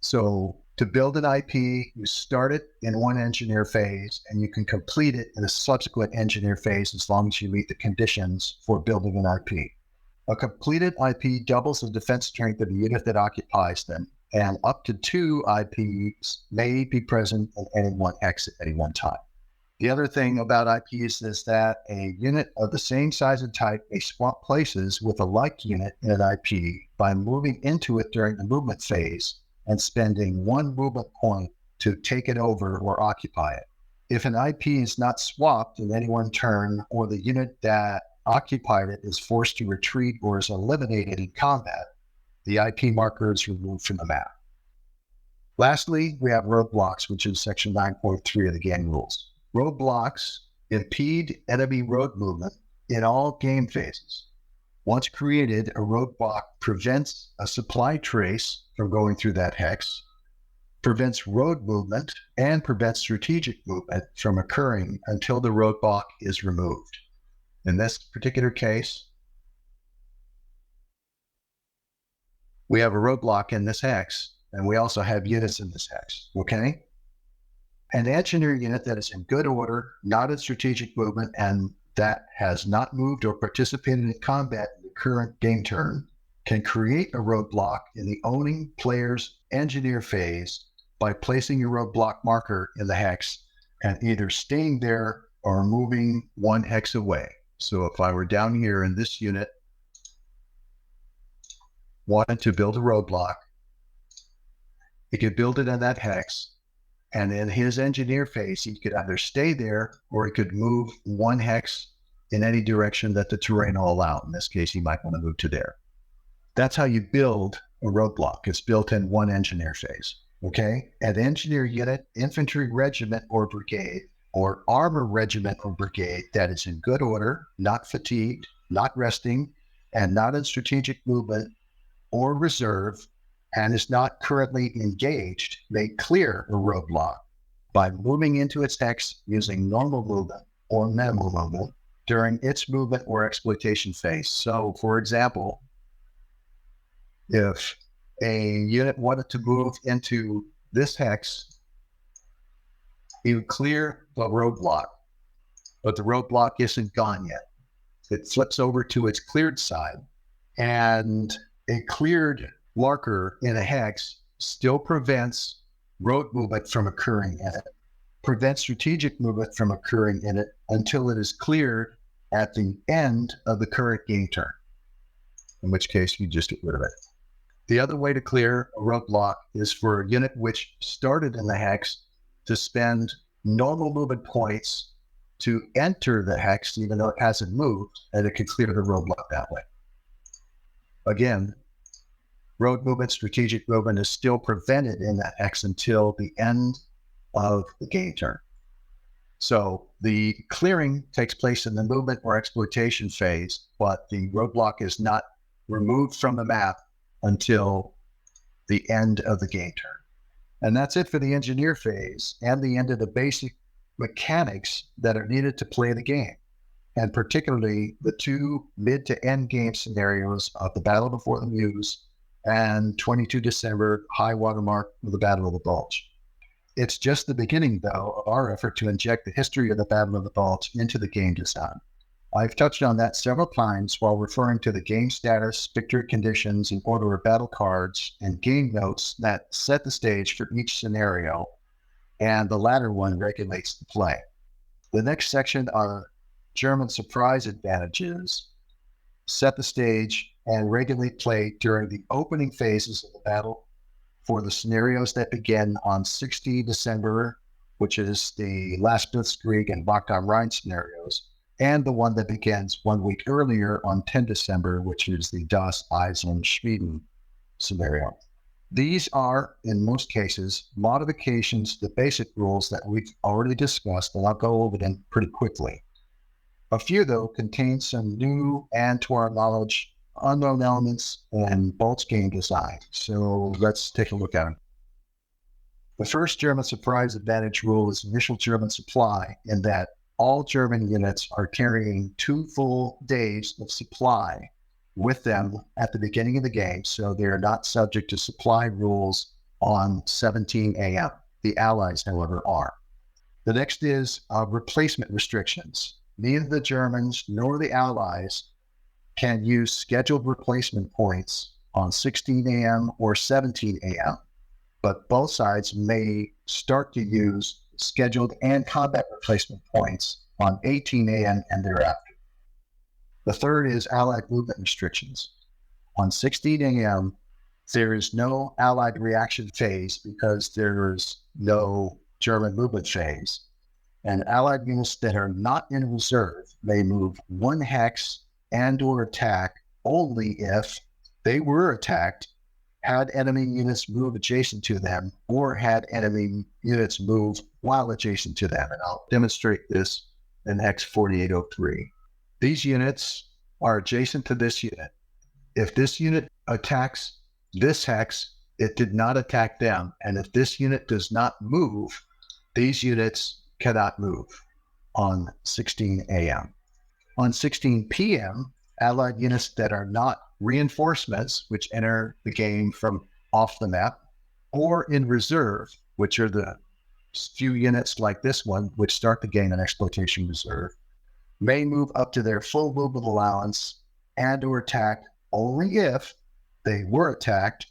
So to build an IP, you start it in one engineer phase and you can complete it in a subsequent engineer phase as long as you meet the conditions for building an IP. A completed IP doubles the defense strength of the unit that occupies them, and up to 2 IPs may be present in any one hex at any one time. The other thing about IPs is that a unit of the same size and type may swap places with a like unit in an IP by moving into it during the movement phase and spending 1 movement point to take it over or occupy it. If an IP is not swapped in any one turn, or the unit that occupied it is forced to retreat or is eliminated in combat, the IP marker is removed from the map. Lastly, we have roadblocks, which is section 9.3 of the game rules. Roadblocks impede enemy road movement in all game phases. Once created, a roadblock prevents a supply trace from going through that hex, prevents road movement, and prevents strategic movement from occurring until the roadblock is removed. In this particular case, we have a roadblock in this hex, and we also have units in this hex, okay? An engineer unit that is in good order, not in strategic movement, and that has not moved or participated in combat in the current game turn can create a roadblock in the owning player's engineer phase by placing a roadblock marker in the hex and either staying there or moving 1 hex away. So if I were down here in this unit, wanted to build a roadblock, he could build it in that hex, and in his engineer phase, he could either stay there or he could move 1 hex in any direction that the terrain will allow. In this case, he might want to move to there. That's how you build a roadblock. It's built in 1 engineer phase, okay? An engineer unit, infantry regiment or brigade, or armor regiment or brigade that is in good order, not fatigued, not resting, and not in strategic movement or reserve, and is not currently engaged, may clear a roadblock by moving into its hex using normal movement or minimal movement during its movement or exploitation phase. So, for example, if a unit wanted to move into this hex, he would clear the roadblock, but the roadblock isn't gone yet. It flips over to its cleared side, and a cleared marker in a hex still prevents road movement from occurring in it, prevents strategic movement from occurring in it until it is cleared at the end of the current game turn, in which case you just get rid of it. The other way to clear a roadblock is for a unit which started in the hex to spend normal movement points to enter the hex, even though it hasn't moved, and it can clear the roadblock that way. Again, road movement, strategic movement is still prevented in that hex until the end of the game turn. So the clearing takes place in the movement or exploitation phase, but the roadblock is not removed from the map until the end of the game turn. And that's it for the engineer phase and the end of the basic mechanics that are needed to play the game, and particularly the 2 mid to end game scenarios of the Battle Before the Meuse and 22 December high watermark of the Battle of the Bulge. It's just the beginning, though, of our effort to inject the history of the Battle of the Bulge into the game design. I've touched on that several times while referring to the game status, victory conditions, and order of battle cards, and game notes that set the stage for each scenario, and the latter one regulates the play. The next section are German surprise advantages, set the stage, and regulate play during the opening phases of the battle for the scenarios that begin on 60 December, which is the last Blitzkrieg and Wacht am Rhein scenarios, and the one that begins 1 week earlier on 10 December, which is the Das Eisen Schmieden scenario. These are, in most cases, modifications to the basic rules that we've already discussed, and I'll go over them pretty quickly. A few, though, contain some new and, to our knowledge, unknown elements in Bolt's game design. So let's take a look at them. The first German surprise advantage rule is initial German supply, in that all German units are carrying 2 full days of supply with them at the beginning of the game, so they're not subject to supply rules on 17 a.m. The Allies, however, are. The next is replacement restrictions. Neither the Germans nor the Allies can use scheduled replacement points on 16 a.m. or 17 a.m., but both sides may start to use scheduled and combat replacement points on 18 a.m. and thereafter. The third is Allied movement restrictions. On 16 a.m., there is no Allied reaction phase because there is no German movement phase. And Allied units that are not in reserve may move 1 hex and or attack only if they were attacked, had enemy units move adjacent to them, or had enemy units move while adjacent to them. And I'll demonstrate this in hex 4803. These units are adjacent to this unit. If this unit attacks this hex, it did not attack them. And if this unit does not move, these units cannot move on 16 a.m. On 16 p.m., Allied units that are not reinforcements, which enter the game from off the map, or in reserve, which are the few units like this one, which start the game in exploitation reserve, may move up to their full movement allowance and or attack only if they were attacked,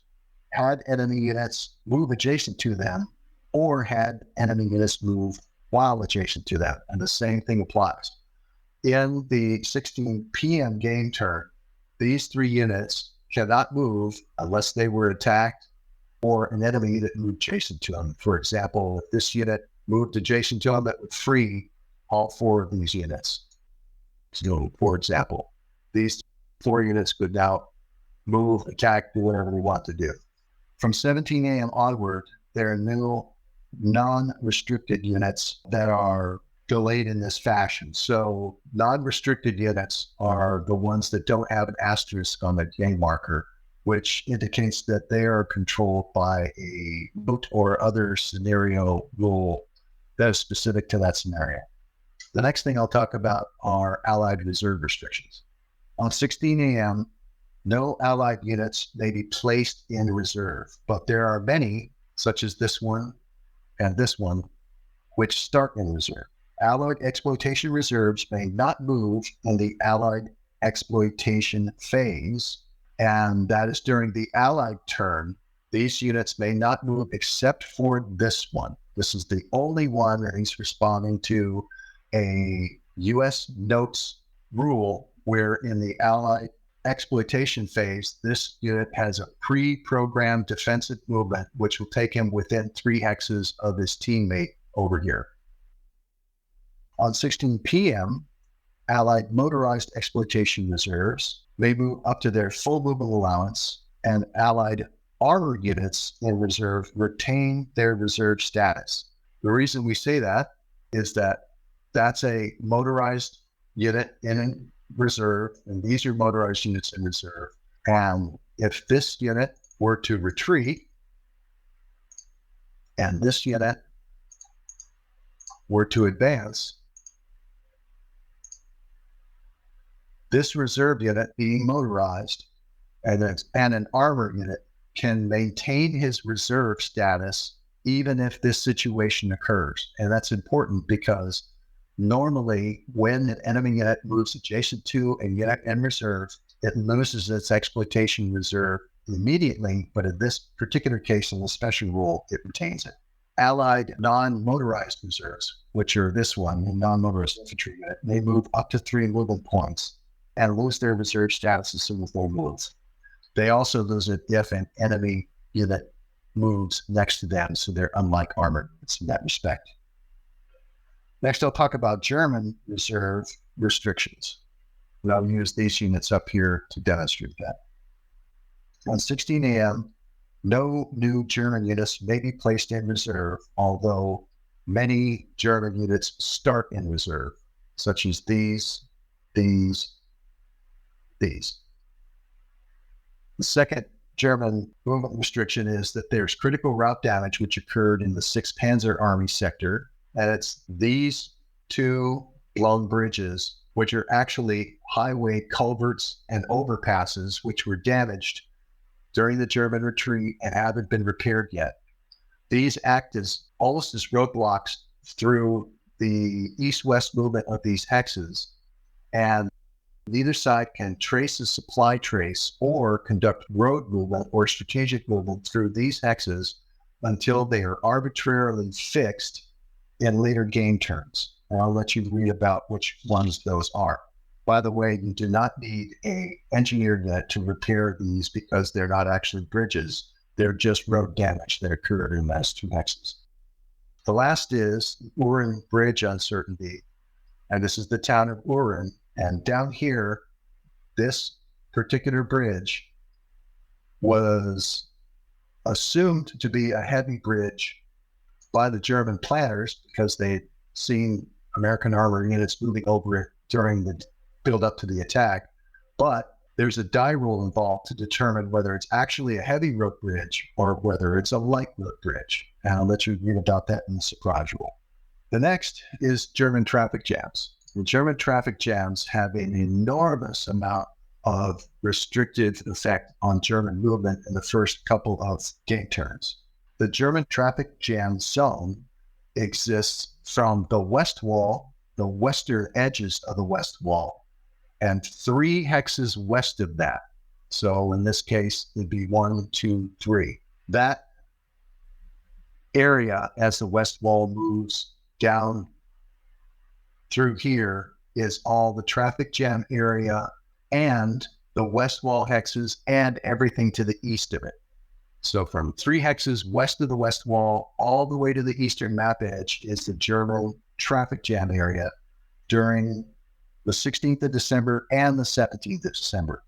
had enemy units move adjacent to them, or had enemy units move while adjacent to them. And the same thing applies. In the 16 p.m. game turn, these 3 units cannot move unless they were attacked or an enemy that moved adjacent to them. For example, if this unit moved adjacent to them, that would free all 4 of these units. So, for example, these 4 units could now move, attack, do whatever they want to do. From 17 a.m. onward, there are no non-restricted units that are delayed in this fashion. So non-restricted units are the ones that don't have an asterisk on the game marker, which indicates that they are controlled by a vote or other scenario rule that is specific to that scenario. The next thing I'll talk about are Allied reserve restrictions. On 16 a.m., no Allied units may be placed in reserve, but there are many, such as this one and this one, which start in reserve. Allied exploitation reserves may not move in the Allied exploitation phase, and that is during the Allied turn. These units may not move except for this one. This is the only one that is responding to a U.S. notes rule where in the Allied exploitation phase, this unit has a pre-programmed defensive movement, which will take him within 3 hexes of his teammate over here. On 16 p.m., Allied motorized exploitation reserves may move up to their full movement allowance, and Allied armor units in reserve retain their reserve status. The reason we say that is that that's a motorized unit in reserve, and these are motorized units in reserve. And if this unit were to retreat, and this unit were to advance, this reserve unit being motorized and an armor unit can maintain his reserve status even if this situation occurs. And that's important because normally when an enemy unit moves adjacent to a unit in reserve, it loses its exploitation reserve immediately, but in this particular case, in the special rule, it retains it. Allied non-motorized reserves, which are this one, the non-motorized infantry unit, may move up to 3 movement points and lose their reserve status as soon as they move. They also lose it if an enemy unit moves next to them, so they're unlike armored units in that respect. Next, I'll talk about German reserve restrictions. And I'll use these units up here to demonstrate that. On 16 a.m., no new German units may be placed in reserve, although many German units start in reserve, such as these. The second German movement restriction is that there's critical route damage which occurred in the 6th Panzer Army sector, and it's these 2 blown bridges, which are actually highway culverts and overpasses, which were damaged during the German retreat and haven't been repaired yet. These act as almost as roadblocks through the east-west movement of these hexes, and neither side can trace a supply trace or conduct road movement or strategic movement through these hexes until they are arbitrarily fixed in later game turns. And I'll let you read about which ones those are. By the way, you do not need an engineer net to repair these because they're not actually bridges. They're just road damage that occurred in those two hexes. The last is Urin Bridge uncertainty. And this is the town of Urin. And down here, this particular bridge was assumed to be a heavy bridge by the German planners because they'd seen American armor units moving over it during the build up to the attack. But there's a die rule involved to determine whether it's actually a heavy road bridge or whether it's a light road bridge. And I'll let you read about that in the surprise rule. The next is German traffic jams. The German traffic jams have an enormous amount of restrictive effect on German movement in the first couple of game turns. The German traffic jam zone exists from the west wall, the western edges of the west wall, and 3 hexes west of that. So in this case, it'd be 1, 2, 3. That area, as the west wall moves down through here, is all the traffic jam area and the west wall hexes and everything to the east of it. So from 3 hexes west of the west wall all the way to the eastern map edge is the German traffic jam area during the 16th of December and the 17th of December.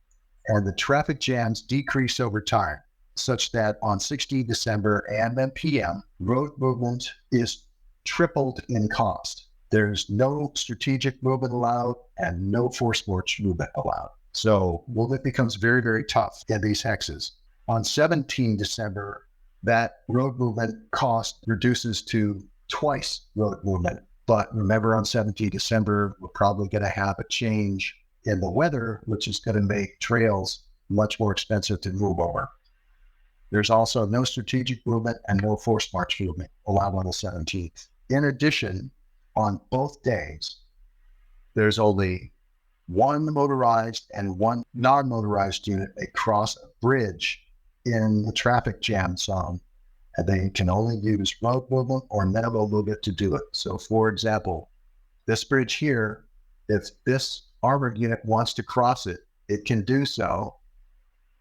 And the traffic jams decrease over time, such that on 16 December and then PM, road movement is tripled in cost. There's no strategic movement allowed and no force march movement allowed. So movement becomes very, very tough in these hexes. On 17 December, that road movement cost reduces to twice road movement. But remember, on 17 December, we're probably going to have a change in the weather, which is going to make trails much more expensive to move over. There's also no strategic movement and no force march movement allowed on the 17th. In addition, on both days, there's only 1 motorized and 1 non-motorized unit may cross a bridge in the traffic jam zone, and they can only use road movement or minimal movement to do it. So for example, this bridge here, if this armored unit wants to cross it, it can do so,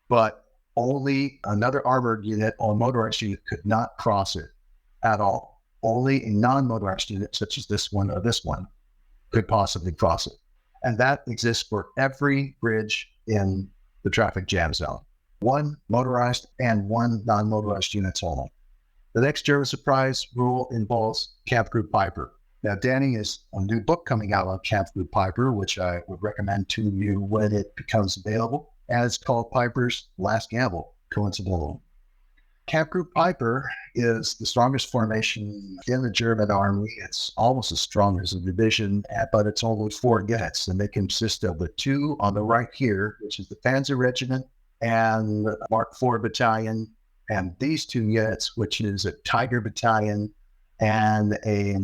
but only another armored unit or motorized unit could not cross it at all. Only a non-motorized unit, such as this one or this one, could possibly cross it. And that exists for every bridge in the traffic jam zone. 1 motorized and 1 non-motorized units only. The next German surprise rule involves Camp Group Piper. Now, Danny has a new book coming out on Camp Group Piper, which I would recommend to you when it becomes available. And it's called Piper's Last Gamble, coincidentally. Camp Group Piper is the strongest formation in the German army. It's almost as strong as a division, but it's only 4 units, and they consist of the 2 on the right here, which is the Panzer Regiment and Mark IV Battalion, and these 2 units, which is a Tiger Battalion and a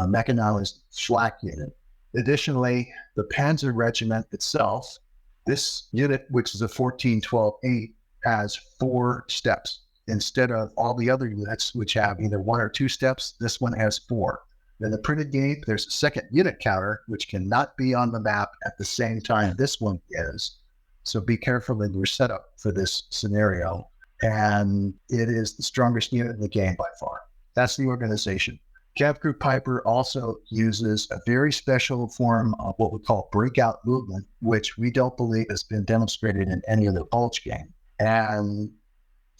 mechanized flak unit. Additionally, the Panzer Regiment itself, this unit, which is a 14-12-8, has 4 steps. Instead of all the other units, which have either 1 or 2 steps, this one has 4. In the printed game, there's a second unit counter, which cannot be on the map at the same time this one is. So be careful in your setup for this scenario. And it is the strongest unit in the game by far. That's the organization. Camp Group Piper also uses a very special form of what we call breakout movement, which we don't believe has been demonstrated in any other Bulge game. And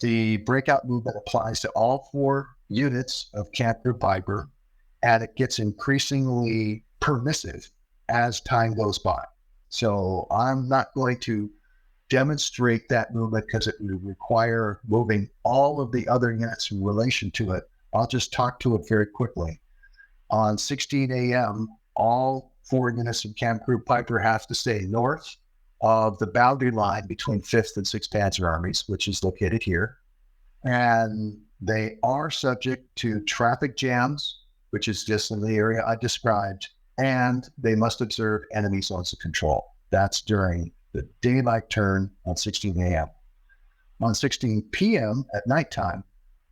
the breakout movement applies to all 4 units of Camp Group Piper, and it gets increasingly permissive as time goes by. So I'm not going to demonstrate that movement because it would require moving all of the other units in relation to it. I'll just talk to it very quickly. On 16 a.m., all 4 units of Camp Group Piper have to stay north of the boundary line between 5th and 6th Panzer Armies, which is located here. And they are subject to traffic jams, which is just in the area I described, and they must observe enemy zones of control. That's during the daylight turn on 16 a.m. On 16 p.m. at nighttime,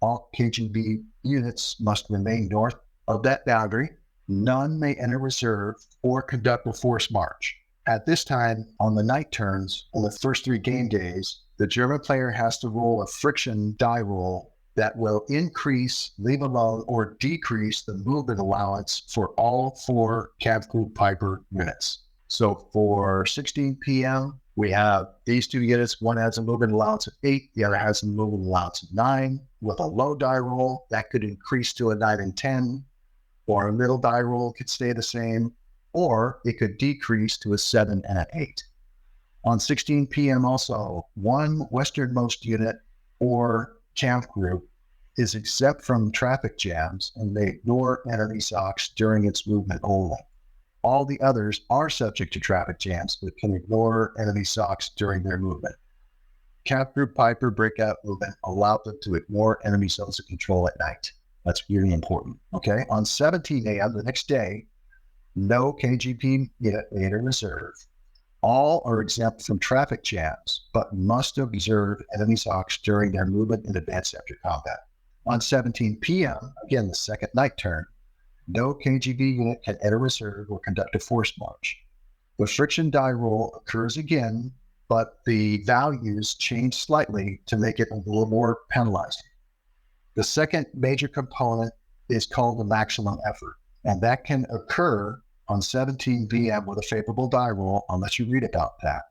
all KGB units must remain north of that boundary. None may enter reserve or conduct a forced march. At this time, on the night turns, on the first 3 game days, the German player has to roll a friction die roll that will increase, leave alone, or decrease the movement allowance for all 4 Camp Group Piper units. So for 16 p.m., we have these 2 units. One has a movement allowance of 8, the other has a movement allowance of 9. With a low die roll, that could increase to a 9 and 10, or a middle die roll could stay the same, or it could decrease to a 7 and an 8. On 16 p.m. also, one westernmost unit or camp group is exempt from traffic jams and may ignore enemy socks during its movement only. All the others are subject to traffic jams but can ignore enemy socks during their movement. Camp Group Piper breakout movement allowed them to ignore enemy zones of control at night. That's really important. Okay. On 17 a.m. the next day, no KGB unit may enter reserve. All are exempt from traffic jams, but must observe enemy socks during their movement in advance after combat. On 17 p.m., again, the second night turn, no KGB unit can enter reserve or conduct a forced march. The friction die roll occurs again, but the values change slightly to make it a little more penalizing. The second major component is called the maximum effort, and that can occur on 17 p.m. with a favorable die roll. I'll let you read about that.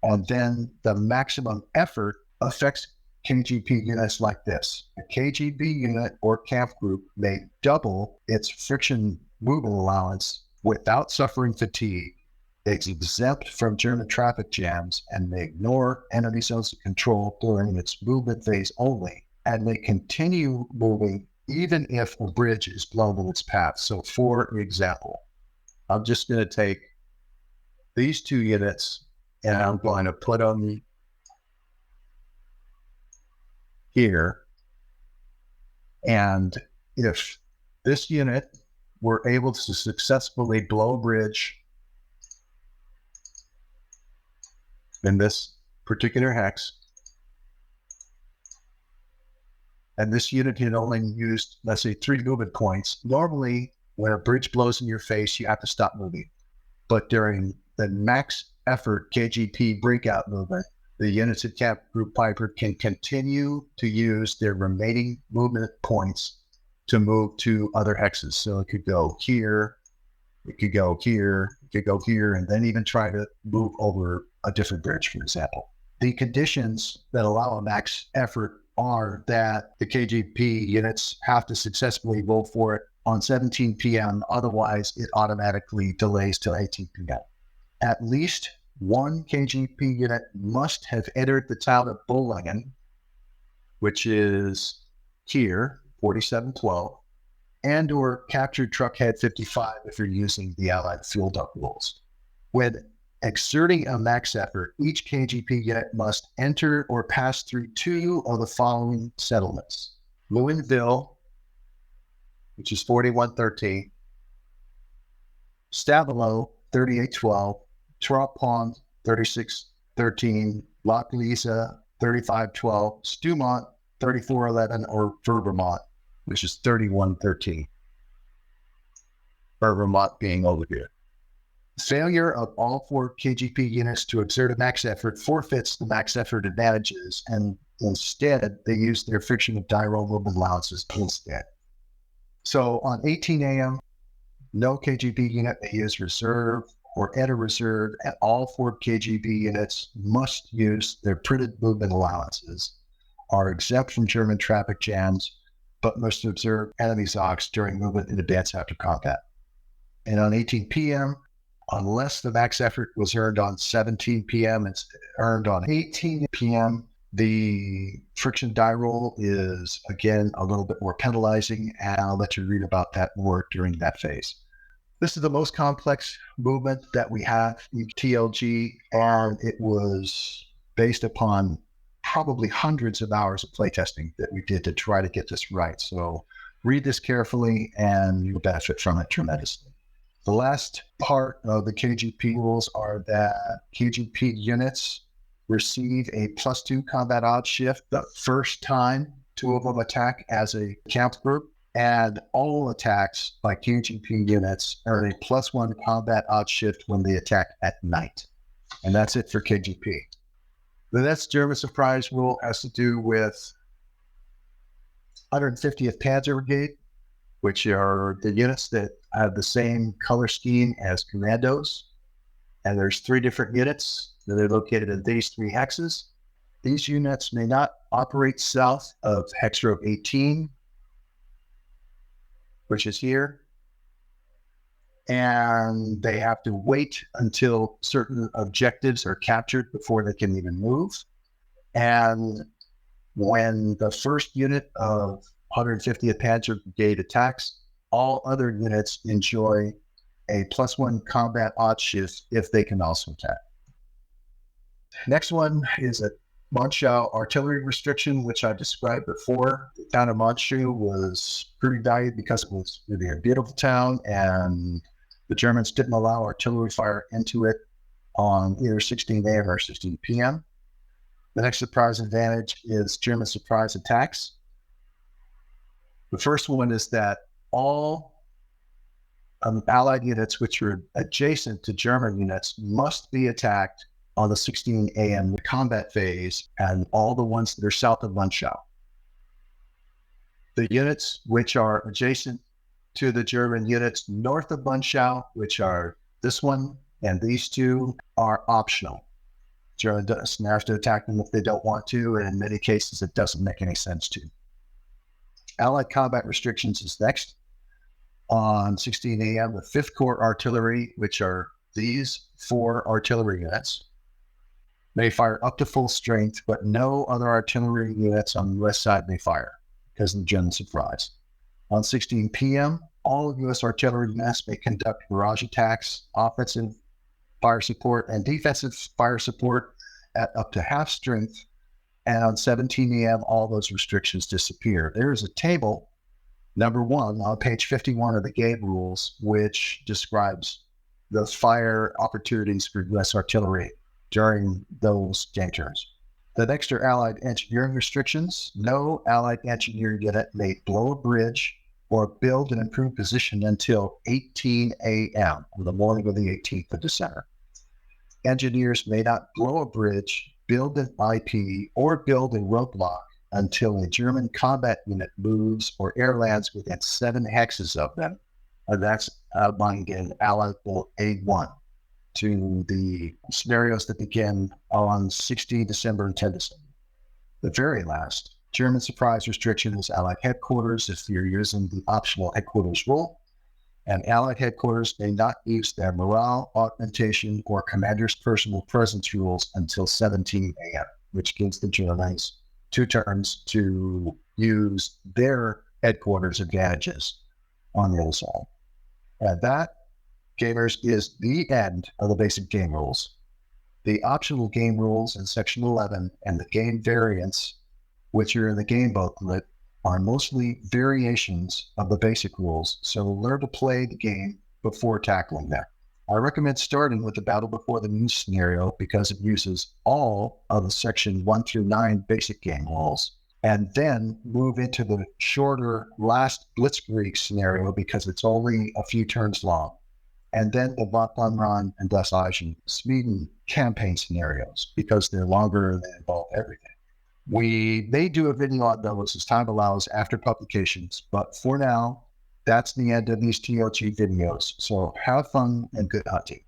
And then the maximum effort affects KGB units like this. A KGB unit or camp group may double its friction movement allowance without suffering fatigue. It's exempt from German traffic jams and may ignore enemy zones of control during its movement phase only, and may continue moving even if a bridge is blown in its path. So for example, I'm just going to take these 2 units and I'm going to put them here. And if this unit were able to successfully blow a bridge in this particular hex, and this unit had only used, let's say, 3 movement points, normally when a bridge blows in your face, you have to stop moving. But during the max effort KGP breakout movement, the units at Camp Group Piper can continue to use their remaining movement points to move to other hexes. So it could go here, it could go here, it could go here, and then even try to move over a different bridge, for example. The conditions that allow a max effort are that the KGP units have to successfully roll for it on 17 p.m. Otherwise, it automatically delays till 18 p.m. At least one KGP unit must have entered the town of Bollingen, which is here, 4712, and or captured Truckhead 55 if you're using the Allied fuel duct rules. When exerting a max effort, each KGP unit must enter or pass through 2 of the following settlements: Louisville, which is 4113, Stavelo, 3812, Trois-Ponts, 3613, Loch Lisa, 3512, Stewmont, 3411, or Vermont, which is 3113. Vermont being over here. Failure of all 4 KGP units to exert a max effort forfeits the max effort advantages, and instead they use their friction of die roll movement allowances instead. So on 18 a.m., no KGB unit may use reserve or enter reserve, and all 4 KGB units must use their printed movement allowances, are exempt from German traffic jams, but must observe enemy socks during movement in advance after combat. And on 18 p.m., unless the max effort was earned on 17 p.m., it's earned on 18 p.m., the friction die roll is, again, a little bit more penalizing, and I'll let you read about that more during that phase. This is the most complex movement that we have in TLG, and it was based upon probably hundreds of hours of playtesting that we did to try to get this right. So read this carefully and you'll benefit from it tremendously. The last part of the KGP rules are that KGP units receive a +2 combat odds shift the first time two of them attack as a camp group, and all attacks by KGP units earn a +1 combat odds shift when they attack at night. And that's it for KGP. The next German surprise rule has to do with 150th Panzer Brigade, which are the units that have the same color scheme as commandos. And there's 3 different units that are located in these 3 hexes. These units may not operate south of hex row 18, which is here. And they have to wait until certain objectives are captured before they can even move. And when the first unit of 150th Panzer Brigade attacks, all other units enjoy a +1 combat odds shift if they can also attack. Next one is a Monschau artillery restriction, which I described before. The town of Monschau was pretty valued because it was really a beautiful town, and the Germans didn't allow artillery fire into it on either 16 a.m. or 16 p.m. The next surprise advantage is German surprise attacks. The first one is that all Allied units which are adjacent to German units must be attacked on the 16 a.m. combat phase, and all the ones that are south of Monschau. The units which are adjacent to the German units north of Monschau, which are this one and these 2, are optional. German doesn't have to attack them if they don't want to, and in many cases it doesn't make any sense to. Allied combat restrictions is next. On 16 a.m., the 5th Corps artillery, which are these 4 artillery units, may fire up to full strength, but no other artillery units on the west side may fire because of the German surprise. On 16 p.m., all U.S. artillery units may conduct barrage attacks, offensive fire support, and defensive fire support at up to half strength. And on 17 a.m., all those restrictions disappear. There is a table, number 1, on page 51 of the game rules, which describes the fire opportunities for U.S. artillery during those game turns. The next are Allied engineering restrictions. No Allied engineer unit may blow a bridge or build an improved position until 18 a.m. on the morning of the 18th of December. Engineers may not blow a bridge, build an IP, or build a roadblock until a German combat unit moves or air lands within 7 hexes of them. And that's outlined in Allied Rule A1 to the scenarios that begin on 16 December and 10 December. The very last German surprise restriction is Allied headquarters if you're using the optional headquarters rule. And Allied headquarters may not use their morale augmentation or commander's personal presence rules until 17 a.m., which gives the Germans 2 turns to use their headquarters advantages on the other side. And that, gamers, is the end of the basic game rules. The optional game rules in section 11 and the game variants, which are in the game booklet, are mostly variations of the basic rules, so learn to play the game before tackling them. I recommend starting with the Battle Before the Moon scenario because it uses all of the section 1 through 9 basic game rules, and then move into the shorter last Blitzkrieg scenario because it's only a few turns long, and then the Vaterland and Das Eichen Sweden campaign scenarios because they're longer and they involve everything. We may do a video on those as time allows after publications, but for now, that's the end of these TLG videos. So have fun and good hunting.